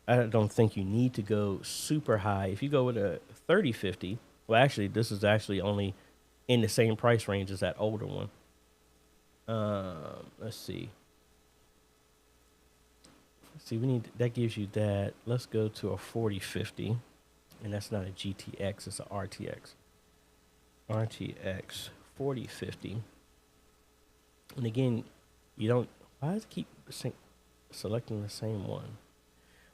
I don't think you need to go super high. If you go with a 3050, Well, actually, this is actually only in the same price range as that older one. Let's see. See, we need that gives you that. Let's go to a 4050, and that's not a GTX; it's a RTX. RTX 4050. And again, you don't. Why does it keep selecting the same one?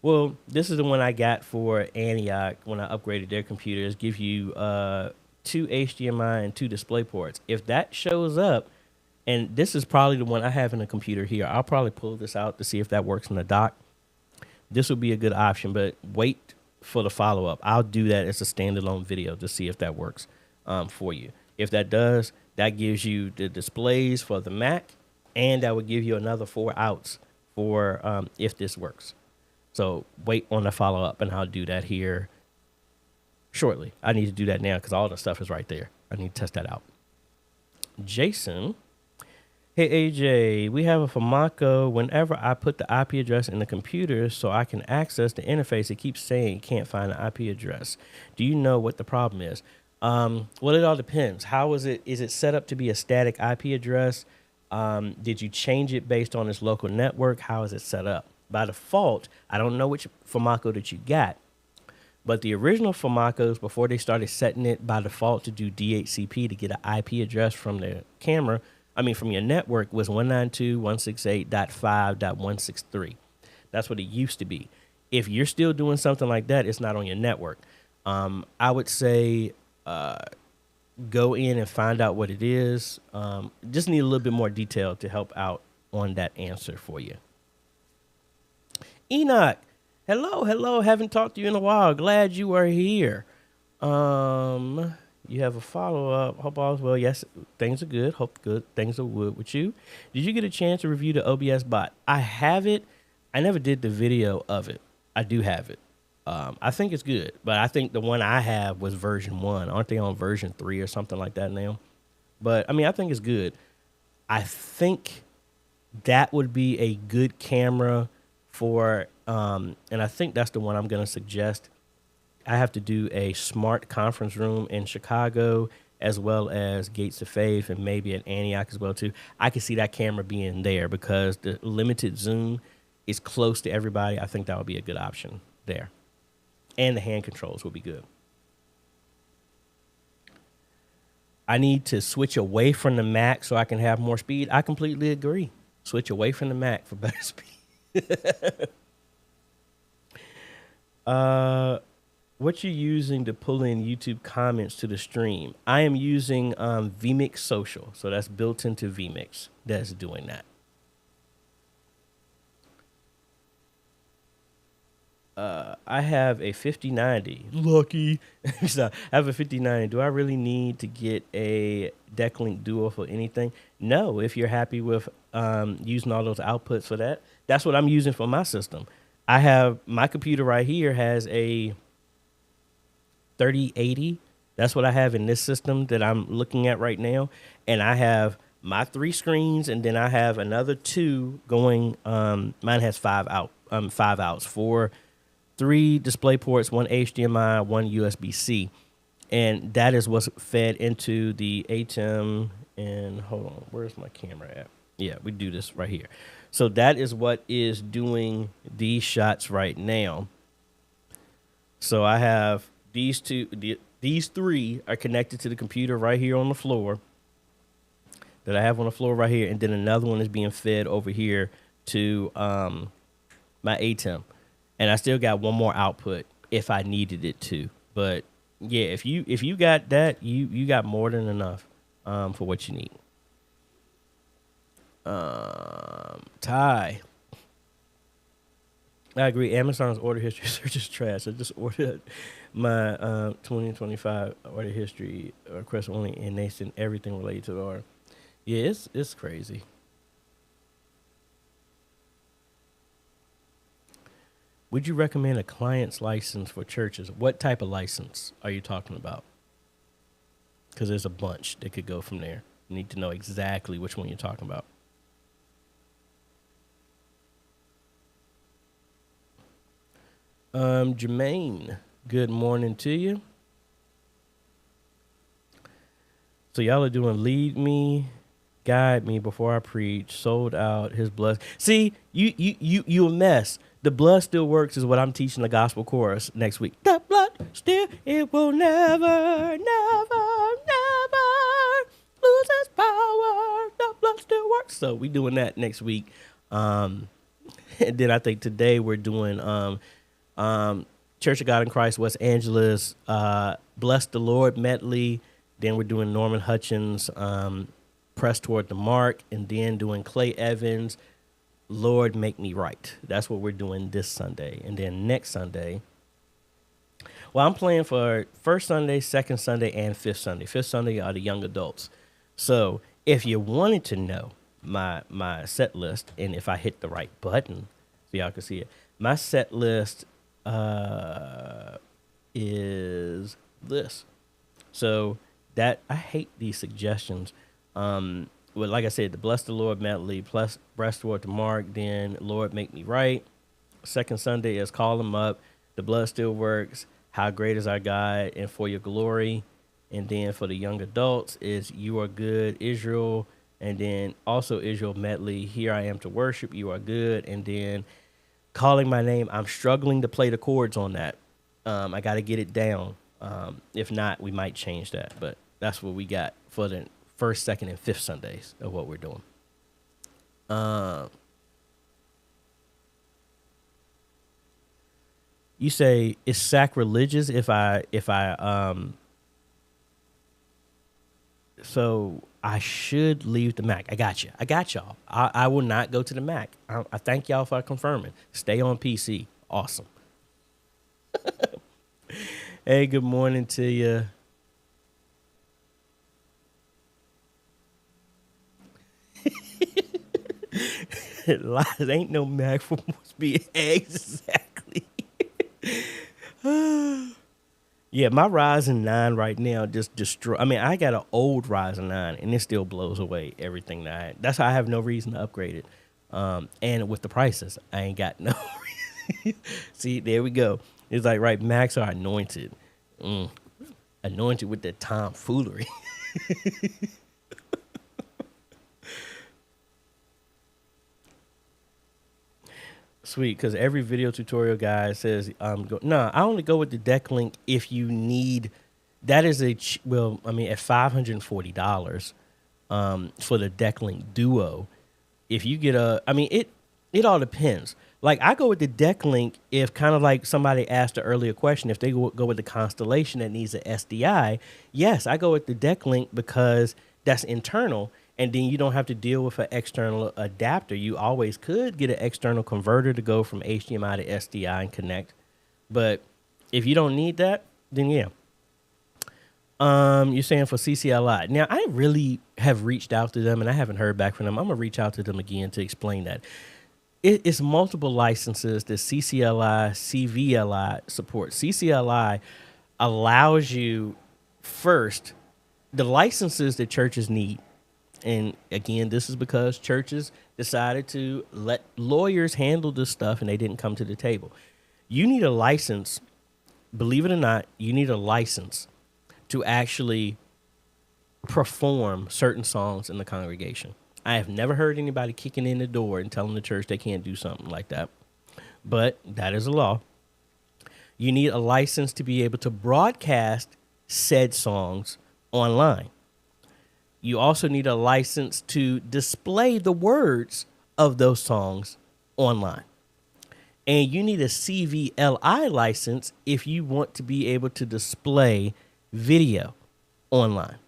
Well, this is the one I got for Antioch when I upgraded their computers. Give you two HDMI and two display ports. If that shows up, and this is probably the one I have in the computer here, I'll probably pull this out to see if that works in the dock. This would be a good option, but wait for the follow up. I'll do that as a standalone video to see if that works for you. If that does, that gives you the displays for the Mac, and that would give you another 4 outs for if this works. So wait on the follow up, and I'll do that here shortly. I need to do that now because all the stuff is right there. I need to test that out. Jason, hey AJ, we have a Famaco. Whenever I put the IP address in the computer so I can access the interface, it keeps saying it can't find the IP address. Do you know what the problem is? Well, it all depends. How is it? Is it set up to be a static IP address? Did you change it based on its local network? How is it set up? By default, I don't know which Famaco that you got, but the original Famacos, before they started setting it by default to do DHCP to get an IP address from the camera, from your network, was 192.168.5.163. That's what it used to be. If you're still doing something like that, it's not on your network. I would say go in and find out what it is. Just need a little bit more detail to help out on that answer for you. Enoch, hello. Haven't talked to you in a while. Glad you are here. You have a follow-up. Hope all's well. Yes, things are good. Hope good things are good with you. Did you get a chance to review the OBS bot? I have it. I never did the video of it. I do have it. I think it's good, but I think the one I have was version 1. Aren't they on version 3 or something like that now? But, I think it's good. I think that would be a good camera for, and I think that's the one I'm going to suggest. I have to do a smart conference room in Chicago, as well as Gates of Faith, and maybe at Antioch as well too. I can see that camera being there because the limited zoom is close to everybody. I think that would be a good option there, and the hand controls will be good. I need to switch away from the Mac so I can have more speed. I completely agree. Switch away from the Mac for better speed. What you using to pull in YouTube comments to the stream? I am using vMix Social, so that's built into vMix. That's doing that. I have a 5090. Lucky. So I have a 5090. Do I really need to get a Decklink Duo for anything? No, if you're happy with using all those outputs for that. That's what I'm using for my system. I have my computer right here has a 3080. That's what I have in this system that I'm looking at right now. And I have my 3 screens, and then I have another 2 going. Mine has 5 outs, 3 display ports, 1 HDMI, 1 USB-C. And that is what's fed into the ATEM. And hold on, where's my camera at? Yeah, we do this right here. So that is what is doing these shots right now. So I have these 3 are connected to the computer right here on the floor that I have on the floor right here. And then another one is being fed over here to my ATEM. And I still got one more output if I needed it to. But yeah, if you got that, you got more than enough for what you need. Ty, I agree. Amazon's order history search is trash. I just ordered my 2025 order history request only, and they send everything related to the order. Yeah, it's crazy. Would you recommend a client's license for churches? What type of license are you talking about? Because there's a bunch that could go from there. You need to know exactly which one you're talking about. Jermaine, good morning to you. So y'all are doing lead me, guide me before I preach, sold out, his blood. See, you a mess. The blood still works is what I'm teaching the gospel chorus next week. The blood still, it will never, never, never lose its power. The blood still works. So we doing that next week. And then I think today we're doing Church of God in Christ, West Angeles, Bless the Lord medley. Then we're doing Norman Hutchins, Press Toward the Mark, and then doing Clay Evans, Lord Make Me Right. That's what we're doing this Sunday. And then next Sunday, well, I'm playing for first Sunday, second Sunday, and fifth Sunday. Fifth Sunday are the young adults. So if you wanted to know my set list, and if I hit the right button so y'all can see it, my set list is this. So that I hate these suggestions. Well, like I said, the Bless the Lord medley plus Breast Toward the Mark, then Lord Make Me Right. Second Sunday is Call Him Up. The Blood Still Works. How Great Is Our God and For Your Glory. And then for the young adults is You Are Good, Israel. And then also Israel medley, Here I Am to Worship, You Are Good. And then Calling My Name. I'm struggling to play the chords on that. I got to get it down. If not, we might change that. But that's what we got for the first, second, and fifth Sundays of what we're doing. You say it's sacrilegious if I so I should leave the Mac. I got you. I got y'all. I will not go to the Mac. I thank y'all for confirming. Stay on PC. Awesome. Hey, good morning to you. Lies ain't no Mac for must be exactly. Yeah, my Ryzen 9 right now just destroy. I mean, I got an old Ryzen 9 and it still blows away everything that I had. That's why I have no reason to upgrade it. And with the prices, I ain't got no reason. See, there we go. It's like, right, Macs are anointed. Anointed with that tomfoolery. Sweet, because every video tutorial guy says, no, I only go with the deck link if you need, that is at $540 for the deck link duo. If you get it all depends. Like I go with the deck link if kind of like somebody asked an earlier question, if they go with the Constellation that needs an SDI, yes, I go with the deck link because that's internal. And then you don't have to deal with an external adapter. You always could get an external converter to go from HDMI to SDI and connect. But if you don't need that, then yeah. You're saying for CCLI. Now, I really have reached out to them, and I haven't heard back from them. I'm going to reach out to them again to explain that. It's multiple licenses that CCLI, CVLI support. CCLI allows you first the licenses that churches need. And again, this is because churches decided to let lawyers handle this stuff and they didn't come to the table. You need a license, believe it or not, you need a license to actually perform certain songs in the congregation. I have never heard anybody kicking in the door and telling the church they can't do something like that. But that is a law. You need a license to be able to broadcast said songs online. You also need a license to display the words of those songs online. And you need a CVLI license if you want to be able to display video online.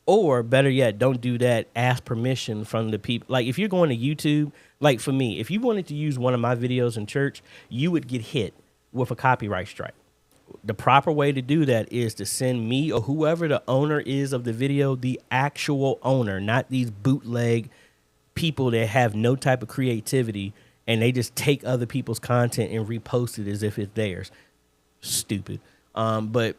Or better yet, don't do that. Ask permission from the people. Like if you're going to YouTube, like for me, if you wanted to use one of my videos in church, you would get hit with a copyright strike. The proper way to do that is to send me or whoever the owner is of the video, the actual owner, not these bootleg people that have no type of creativity and they just take other people's content and repost it as if it's theirs. Stupid. But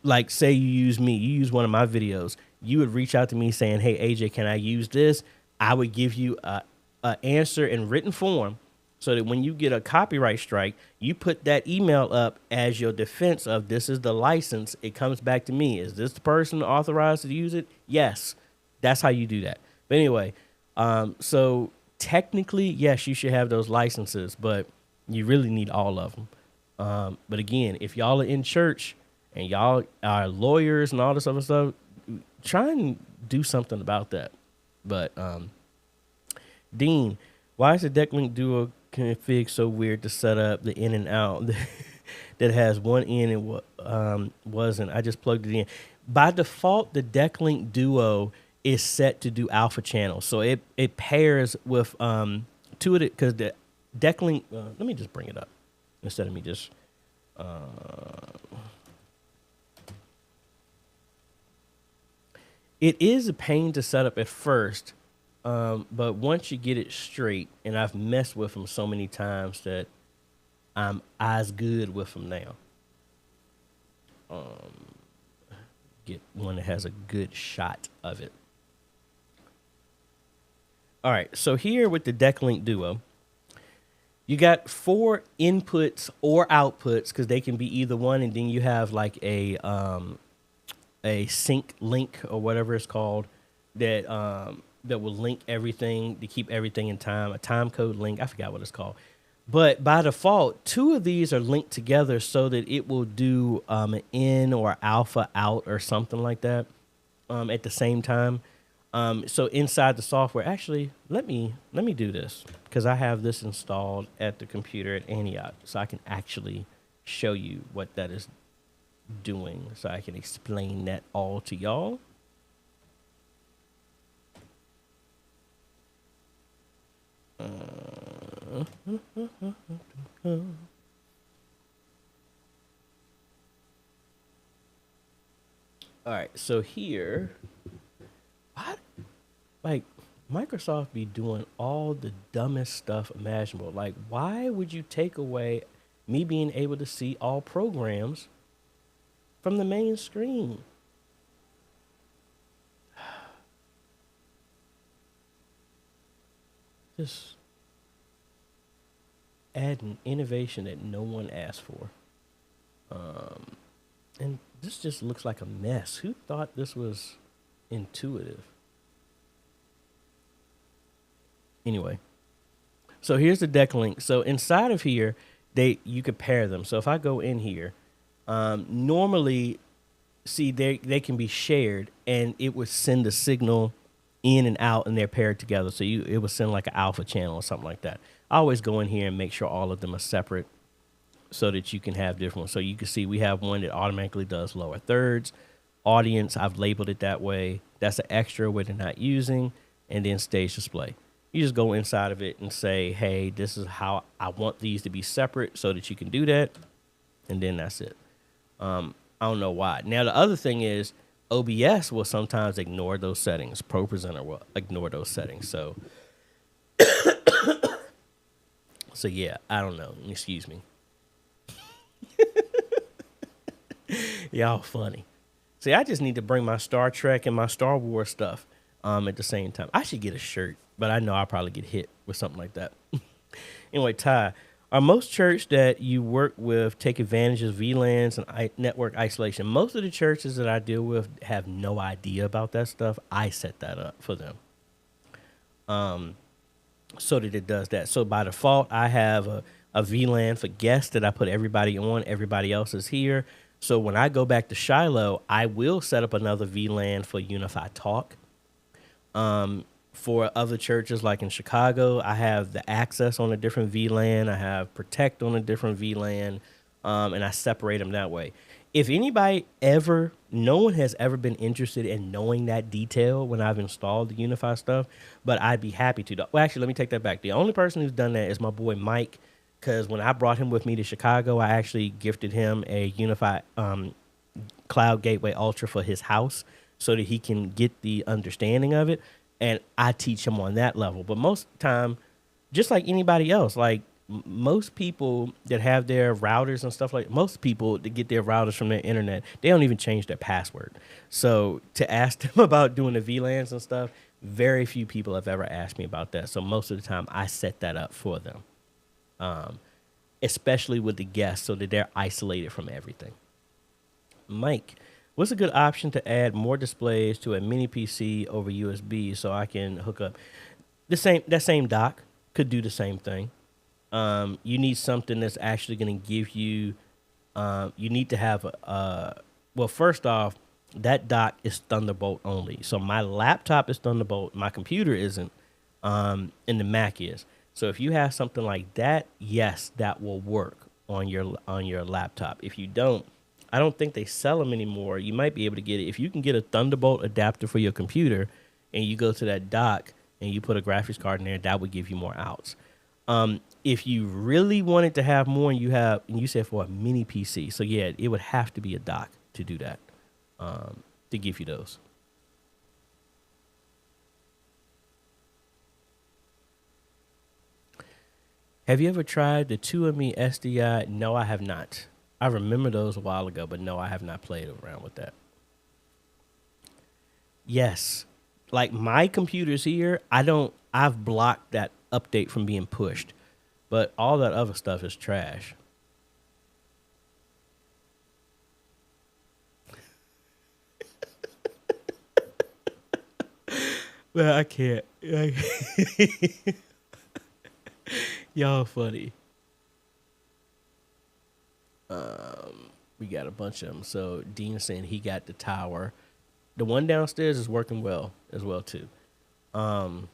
like say you use me, you use one of my videos, you would reach out to me saying, hey, AJ, can I use this? I would give you a answer in written form so that when you get a copyright strike, you put that email up as your defense of this is the license. It comes back to me. Is this the person authorized to use it? Yes. That's how you do that. But anyway, so technically, yes, you should have those licenses, but you really need all of them. But again, if y'all are in church and y'all are lawyers and all this other stuff, try and do something about that. But Dean, why is the Decklink Duo config so weird to set up the in and out that has one in and wasn't? I just plugged it in. By default, the Decklink Duo is set to do alpha channels, so it pairs with two of it because the Decklink. Let me just bring it up instead of me just. It is a pain to set up at first, but once you get it straight, and I've messed with them so many times that I'm as good with them now. Get one that has a good shot of it. All right, so here with the Decklink Duo, you got 4 inputs or outputs because they can be either one, and then you have like a sync link or whatever it's called that that will link everything to keep everything in time. A time code link, I forgot what it's called. But by default, 2 of these are linked together so that it will do an in or alpha out or something like that at the same time. So inside the software, actually, let me do this because I have this installed at the computer at Antioch, so I can actually show you what that is doing, so I can explain that all to y'all. All right, so here, like Microsoft be doing all the dumbest stuff imaginable. Like, why would you take away me being able to see all programs from the main screen? Just adding innovation that no one asked for. And this just looks like a mess. Who thought this was intuitive? Anyway, so here's the deck link. So inside of here, you could pair them. So if I go in here, normally, see, they can be shared, and it would send a signal in and out, and they're paired together. So it would send like an alpha channel or something like that. I always go in here and make sure all of them are separate so that you can have different ones. So you can see we have one that automatically does lower thirds. Audience, I've labeled it that way. That's an extra where they're not using. And then stage display. You just go inside of it and say, hey, this is how I want these to be separate so that you can do that. And then that's it. I don't know why. Now, the other thing is OBS will sometimes ignore those settings. ProPresenter will ignore those settings. So, so yeah, I don't know. Excuse me. Y'all funny. See, I just need to bring my Star Trek and my Star Wars stuff at the same time. I should get a shirt, but I know I'll probably get hit with something like that. Anyway, Ty, are most churches that you work with take advantage of VLANs and network isolation? Most of the churches that I deal with have no idea about that stuff. I set that up for them so that it does that. So by default, I have a VLAN for guests that I put everybody on. Everybody else is here. So when I go back to Shiloh, I will set up another VLAN for Unify Talk. For other churches, like in Chicago, I have the Access on a different VLAN. I have Protect on a different VLAN, and I separate them that way. If anybody no one has ever been interested in knowing that detail when I've installed the Unify stuff, but I'd be happy to. Well, actually, let me take that back. The only person who's done that is my boy Mike, because when I brought him with me to Chicago, I actually gifted him a Unify Cloud Gateway Ultra for his house so that he can get the understanding of it. And I teach him on that level. But most of the time, just like anybody else, like most people that have their routers and stuff, like most people that get their routers from their internet, they don't even change their password. So to ask them about doing the VLANs and stuff, very few people have ever asked me about that. So most of the time I set that up for them. especially with the guests, so that they're isolated from everything. Mike, what's a good option to add more displays to a mini PC over USB so I can hook up that same dock could do the same thing. You need something that's actually going to give you. You need to have well, first off, that dock is Thunderbolt only. So my laptop is Thunderbolt, my computer isn't, and the Mac is. So if you have something like that, yes, that will work on your laptop. If you don't, I don't think they sell them anymore. You might be able to get it if you can get a Thunderbolt adapter for your computer, and you go to that dock and you put a graphics card in there. That would give you more outs. If you really wanted to have more, and you said for a mini PC, so yeah, it would have to be a dock to do that, to give you those. Have you ever tried the 2ME SDI? No, I have not. I remember those a while ago, but no, I have not played around with that. Yes, like my computers here, I've blocked that update from being pushed, but all that other stuff is trash. Well, I can't. Y'all funny. We got a bunch of them. So Dean saying he got the tower. The one downstairs is working well as well too. And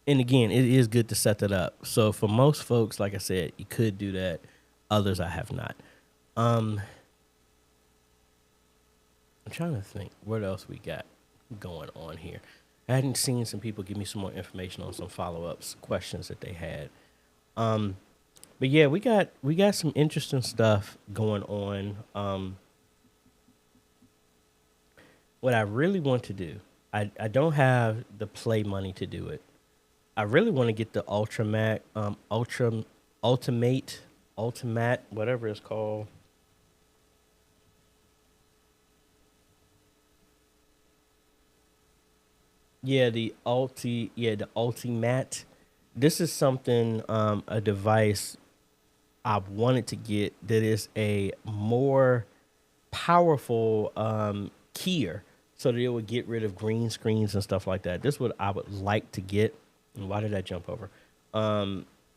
again, it is good to set that up. So for most folks, like I said, you could do that. Others I have not. I'm trying to think what else we got going on here. I hadn't seen some people give me some more information on some follow-ups, questions that they had. But yeah, we got some interesting stuff going on. What I really want to do, I don't have the play money to do it. I really want to get the Ultimate, whatever it's called. Yeah, the Ultimate. This is something, a device I wanted to get that is a more powerful keyer, so that it would get rid of green screens and stuff like that. This is what I would like to get. And why did I jump over?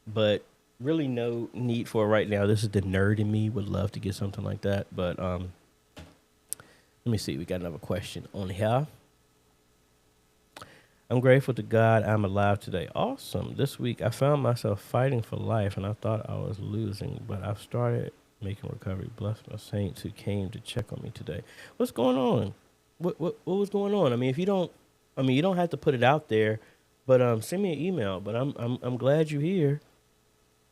But really no need for it right now. This is the nerd in me would love to get something like that. But let me see. We got another question on here. I'm grateful to God I'm alive today. Awesome. This week I found myself fighting for life, and I thought I was losing, but I've started making recovery. Bless my saints who came to check on me today. What's going on? What was going on? I mean, you don't have to put it out there, but send me an email. But I'm glad you're here,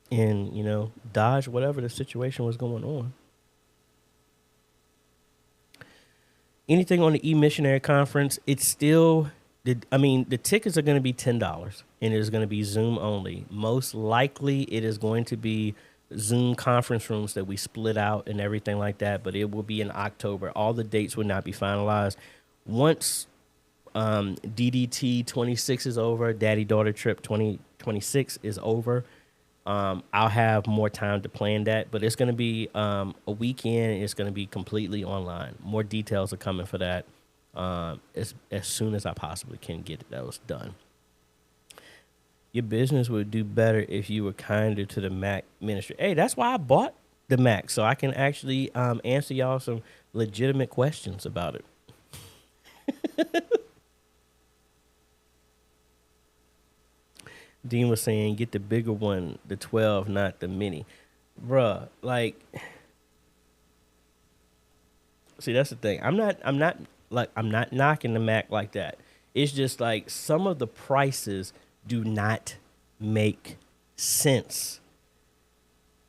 and dodge whatever the situation was going on. Anything on the E-Missionary Conference? It's still. The tickets are going to be $10, and it is going to be Zoom only. Most likely, it is going to be Zoom conference rooms that we split out and everything like that, but it will be in October. All the dates will not be finalized. Once DDT 26 is over, Daddy Daughter Trip 2026 is over, I'll have more time to plan that, but it's going to be a weekend. It's going to be completely online. More details are coming for that. As soon as I possibly can get those done. Your business would do better if you were kinder to the Mac ministry. Hey, that's why I bought the Mac, so I can actually answer y'all some legitimate questions about it. Dean was saying, get the bigger one, the 12, not the mini. Bruh, see, that's the thing. I'm not knocking the Mac like that. It's just like some of the prices do not make sense.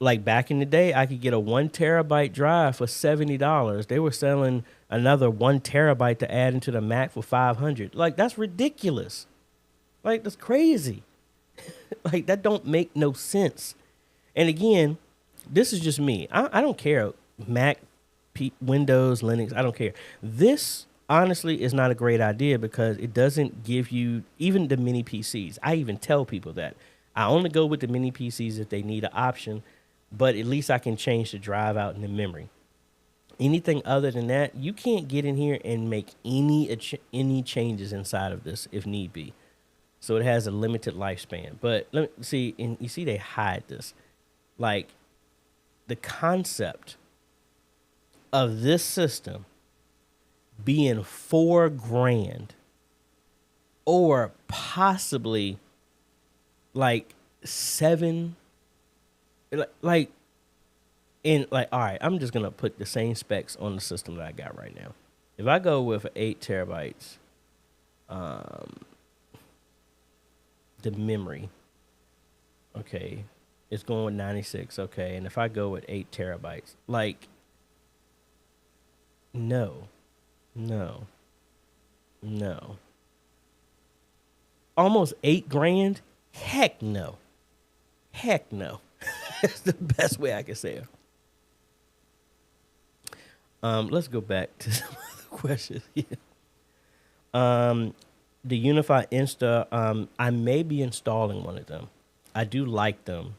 Like back in the day, I could get a 1 terabyte drive for $70. They were selling another 1 terabyte to add into the Mac for $500. Like, that's ridiculous. Like, that's crazy. Like, that don't make no sense. And again, this is just me. I don't care. Mac, Windows, Linux, I don't care. This honestly, it's not a great idea because it doesn't give you even the mini PCs. I even tell people that I only go with the mini PCs if they need an option, but at least I can change the drive out in the memory. Anything other than that, you can't get in here and make any changes inside of this if need be. So it has a limited lifespan. But let me see, and you see they hide this. Like the concept of this system being $4,000 or possibly like seven, like in like, all right, I'm just gonna put the same specs on the system that I got right now. If I go with 8 TB, the memory, okay, it's going with 96, okay, and if I go with 8 TB, like, no, almost $8,000. Heck no. That's the best way I can say it. Let's go back to some other questions here. The Unify Insta, I may be installing one of them. I do like them.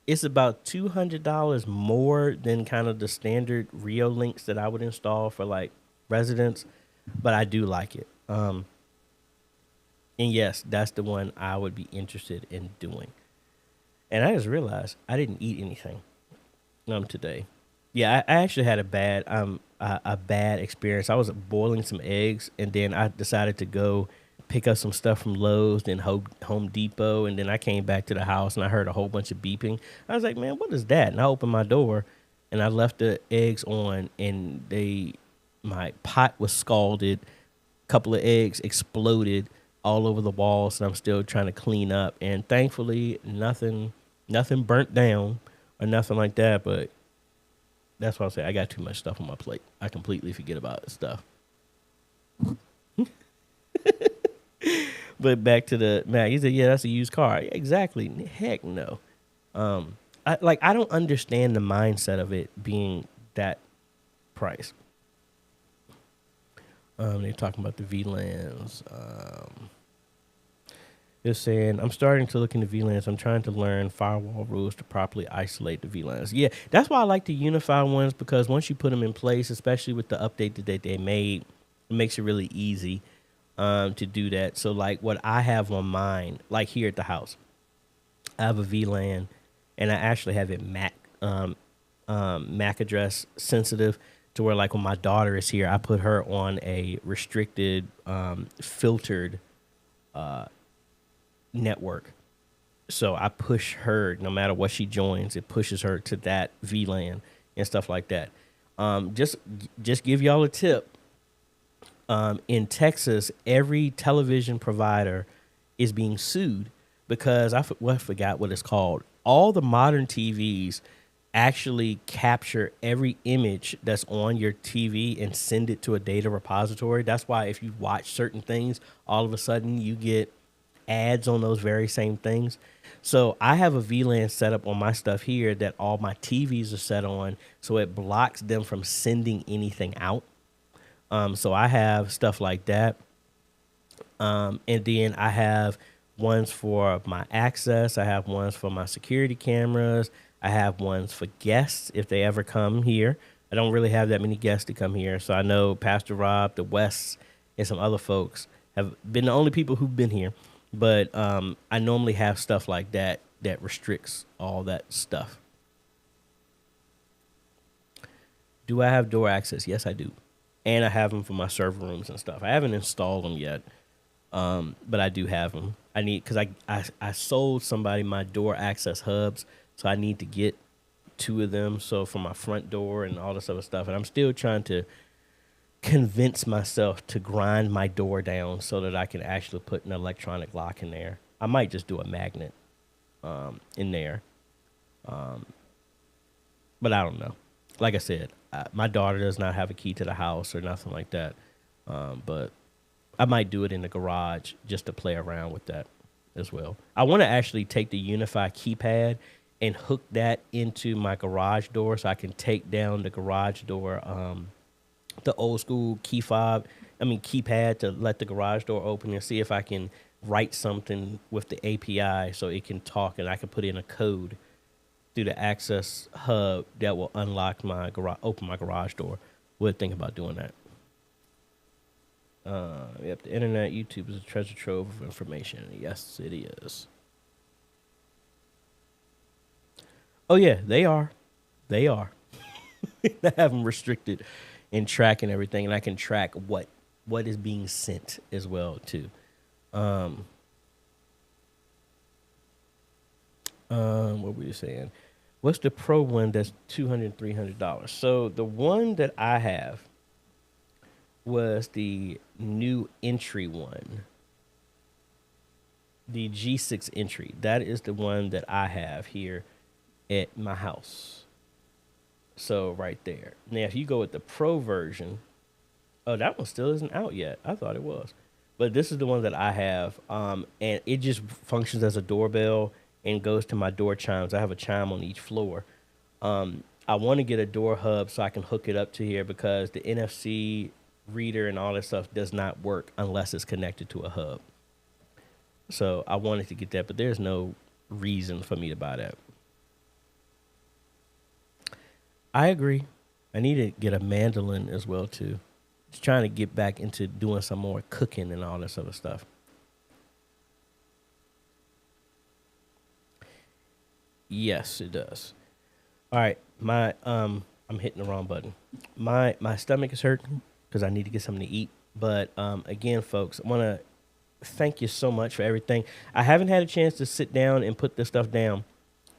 It's about $200 more than kind of the standard Rio links that I would install for like residents, but I do like it. And yes, that's the one I would be interested in doing. And I just realized I didn't eat anything today. Yeah, I actually had a bad experience. I was boiling some eggs, and then I decided to go pick up some stuff from Lowe's and Home Depot, and then I came back to the house and I heard a whole bunch of beeping. I was like, man, what is that? And I opened my door, and I left the eggs on, and my pot was scalded. A couple of eggs exploded all over the walls, and I'm still trying to clean up. And thankfully, nothing burnt down or nothing like that, but that's what I say. I got too much stuff on my plate. I completely forget about stuff. But back to the Mac. He said, yeah, that's a used car. Exactly. Heck no. I don't understand the mindset of it being that price. They're talking about the VLANs. They're saying, I'm starting to look into VLANs. I'm trying to learn firewall rules to properly isolate the VLANs. Yeah, that's why I like the Unify ones, because once you put them in place, especially with the update that they made, it makes it really easy to do that. So like what I have on mine, like here at the house, I have a VLAN, and I actually have it MAC address sensitive, to where like when my daughter is here, I put her on a restricted, filtered network. So I push her, no matter what she joins, it pushes her to that VLAN and stuff like that. Just give y'all a tip. In Texas, every television provider is being sued because I forgot what it's called. All the modern TVs actually capture every image that's on your TV and send it to a data repository. That's why if you watch certain things, all of a sudden you get ads on those very same things. So I have a VLAN set up on my stuff here that all my TVs are set on, so it blocks them from sending anything out. So I have stuff like that. And then I have ones for my access. I have ones for my security cameras. I have ones for guests if they ever come here. I don't really have that many guests to come here. So I know Pastor Rob, the Wests, and some other folks have been the only people who've been here. But I normally have stuff like that that restricts all that stuff. Do I have door access? Yes, I do. And I have them for my server rooms and stuff. I haven't installed them yet, but I do have them. I need, because I sold somebody my door access hubs, so I need to get 2 of them. So for my front door and all this other stuff. And I'm still trying to convince myself to grind my door down so that I can actually put an electronic lock in there. I might just do a magnet in there. But I don't know. Like I said, my daughter does not have a key to the house or nothing like that. But I might do it in the garage just to play around with that as well. I want to actually take the Unify keypad and hook that into my garage door so I can take down the garage door the old school keypad to let the garage door open and see if I can write something with the API so it can talk and I can put in a code through the access hub that will unlock my open my garage door. Would think about doing that. Yep, the internet, YouTube is a treasure trove of information. Yes, it is. Oh yeah, they are. They are. I have them restricted and tracking everything, and I can track what is being sent as well too. What were you saying? What's the pro one that's $200, $300? So the one that I have was the new entry one, the G6 entry. That is the one that I have here at my house. So right there. Now, if you go with the pro version, oh, that one still isn't out yet. I thought it was, but this is the one that I have. And it just functions as a doorbell and goes to my door chimes. I have a chime on each floor. I want to get a door hub so I can hook it up to here because the NFC reader and all that stuff does not work unless it's connected to a hub. So I wanted to get that, but there's no reason for me to buy that. I agree. I need to get a mandolin as well too. Just trying to get back into doing some more cooking and all this other stuff. Yes, it does. All right, I'm hitting the wrong button. My stomach is hurting because I need to get something to eat. But again, folks, I want to thank you so much for everything. I haven't had a chance to sit down and put this stuff down.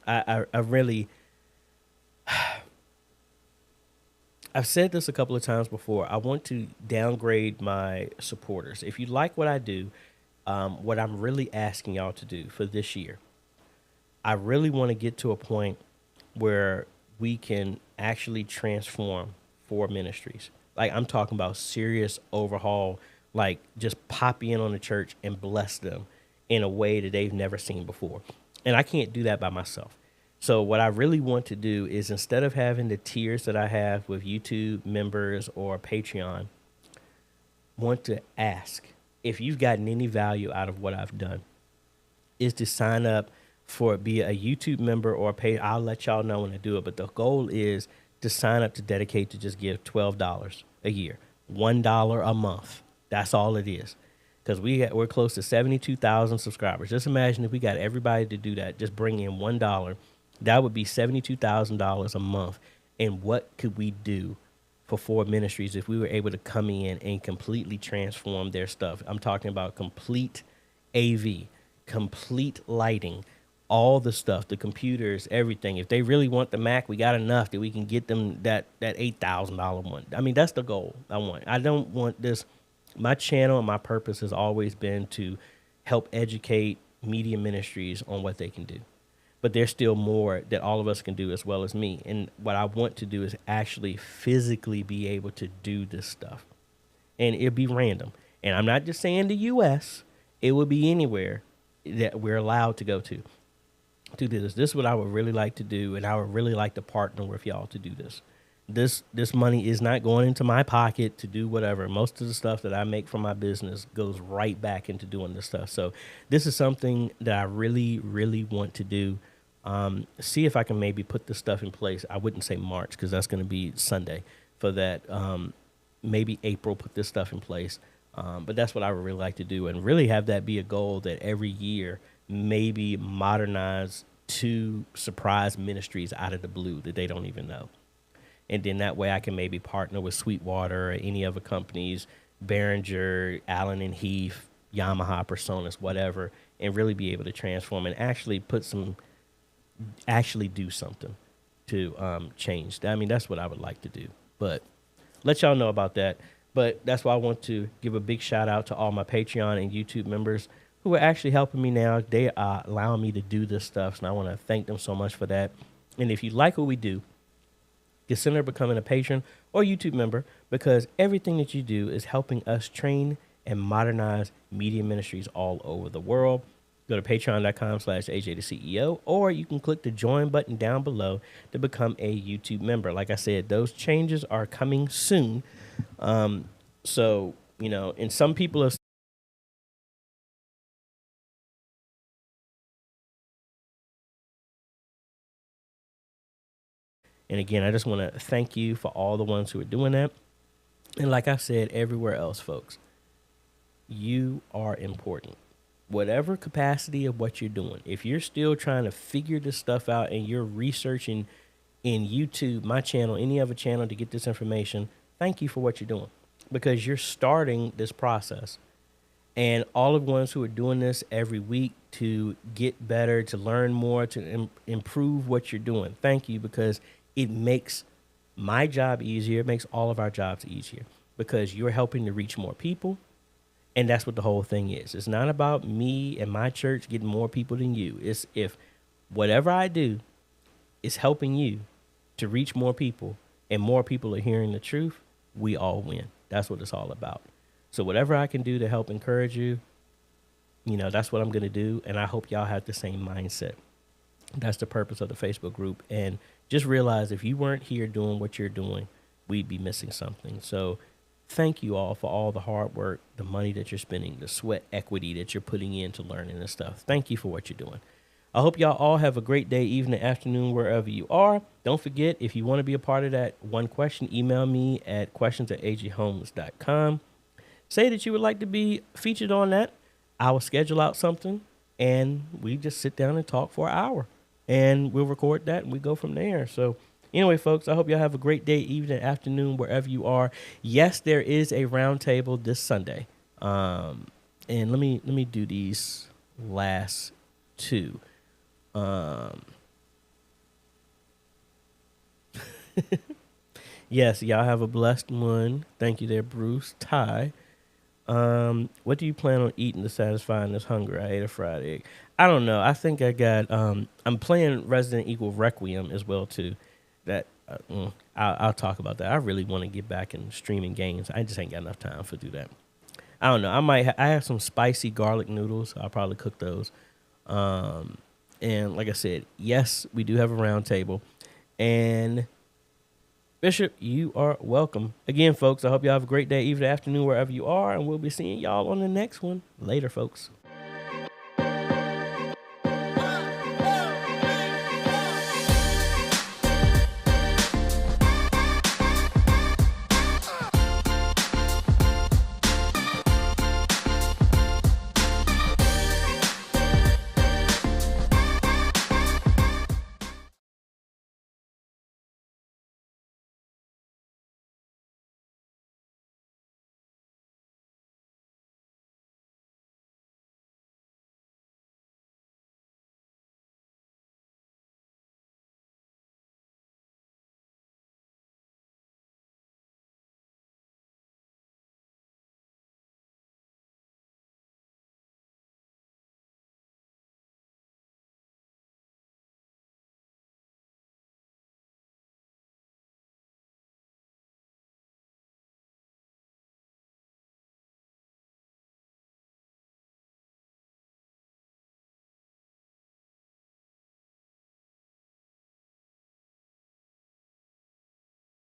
I really, I've said this a couple of times before. I want to downgrade my supporters. If you like what I do, what I'm really asking y'all to do for this year, I really want to get to a point where we can actually transform 4 ministries. Like I'm talking about serious overhaul, like just pop in on the church and bless them in a way that they've never seen before. And I can't do that by myself. So what I really want to do is instead of having the tiers that I have with YouTube members or Patreon, want to ask if you've gotten any value out of what I've done is to sign up for be a YouTube member or pay. I'll let y'all know when I do it. But the goal is to sign up to dedicate to just give $12 a year, $1 a month. That's all it is. Because we're close to 72,000 subscribers. Just imagine if we got everybody to do that, just bring in $1. That would be $72,000 a month. And what could we do for 4 ministries if we were able to come in and completely transform their stuff? I'm talking about complete AV, complete lighting, all the stuff, the computers, everything. If they really want the Mac, we got enough that we can get them that $8,000 one. I mean, that's the goal I want. I don't want this. My channel and my purpose has always been to help educate media ministries on what they can do. But there's still more that all of us can do as well as me. And what I want to do is actually physically be able to do this stuff. And it'll be random. And I'm not just saying the U.S. It will be anywhere that we're allowed to go to do this. This is what I would really like to do, and I would really like to partner with y'all to do this. This money is not going into my pocket to do whatever. Most of the stuff that I make from my business goes right back into doing this stuff. So this is something that I really, really want to do. See if I can maybe put this stuff in place. I wouldn't say March because that's going to be Sunday for that. Maybe April, put this stuff in place. But that's what I would really like to do and really have that be a goal that every year maybe modernize 2 surprise ministries out of the blue that they don't even know. And then that way I can maybe partner with Sweetwater or any other companies, Behringer, Allen and Heath, Yamaha, Personas, whatever, and really be able to transform and actually do something to change. I mean, that's what I would like to do. But let y'all know about that. But that's why I want to give a big shout out to all my Patreon and YouTube members who are actually helping me now. They are allowing me to do this stuff, and I want to thank them so much for that. And if you like what we do, consider becoming a patron or YouTube member because everything that you do is helping us train and modernize media ministries all over the world. Go to patreon.com/AJaytheCEO, or you can click the join button down below to become a YouTube member. Like I said, those changes are coming soon. So, and some people have. And again, I just want to thank you for all the ones who are doing that. And like I said, everywhere else, folks, you are important. Whatever capacity of what you're doing, if you're still trying to figure this stuff out and you're researching in YouTube, my channel, any other channel to get this information, thank you for what you're doing, because you're starting this process. And all of the ones who are doing this every week to get better, to learn more, to improve what you're doing, thank you, because it makes my job easier. It makes all of our jobs easier, because you're helping to reach more people. And that's what the whole thing is. It's not about me and my church getting more people than you. It's if whatever I do is helping you to reach more people and more people are hearing the truth, we all win. That's what it's all about. So whatever I can do to help encourage you, that's what I'm going to do. And I hope y'all have the same mindset. That's the purpose of the Facebook group. And just realize if you weren't here doing what you're doing, we'd be missing something. So thank you all for all the hard work, the money that you're spending, the sweat equity that you're putting into learning this stuff. Thank you for what you're doing. I hope y'all all have a great day, evening, afternoon, wherever you are. Don't forget, if you want to be a part of that one question, email me at questions@ajhomes.com. Say that you would like to be featured on that. I will schedule out something and we just sit down and talk for an hour and we'll record that and we go from there. So anyway, folks, I hope y'all have a great day, evening, afternoon, wherever you are. Yes, there is a roundtable this Sunday. And let me do these last two. Yes, y'all have a blessed one. Thank you there, Bruce. Ty. What do you plan on eating to satisfy this hunger? I ate a fried egg. I don't know. I think I got, I'm playing Resident Evil Requiem as well, too. That I'll talk about that. I really want to get back in streaming games. I just ain't got enough time to do that. I don't know. I have some spicy garlic noodles. I'll probably cook those. And like I said, yes, we do have a round table. And Bishop, you are welcome. Again, folks, I hope y'all have a great day, evening, afternoon, wherever you are. And we'll be seeing y'all on the next one. Later, folks.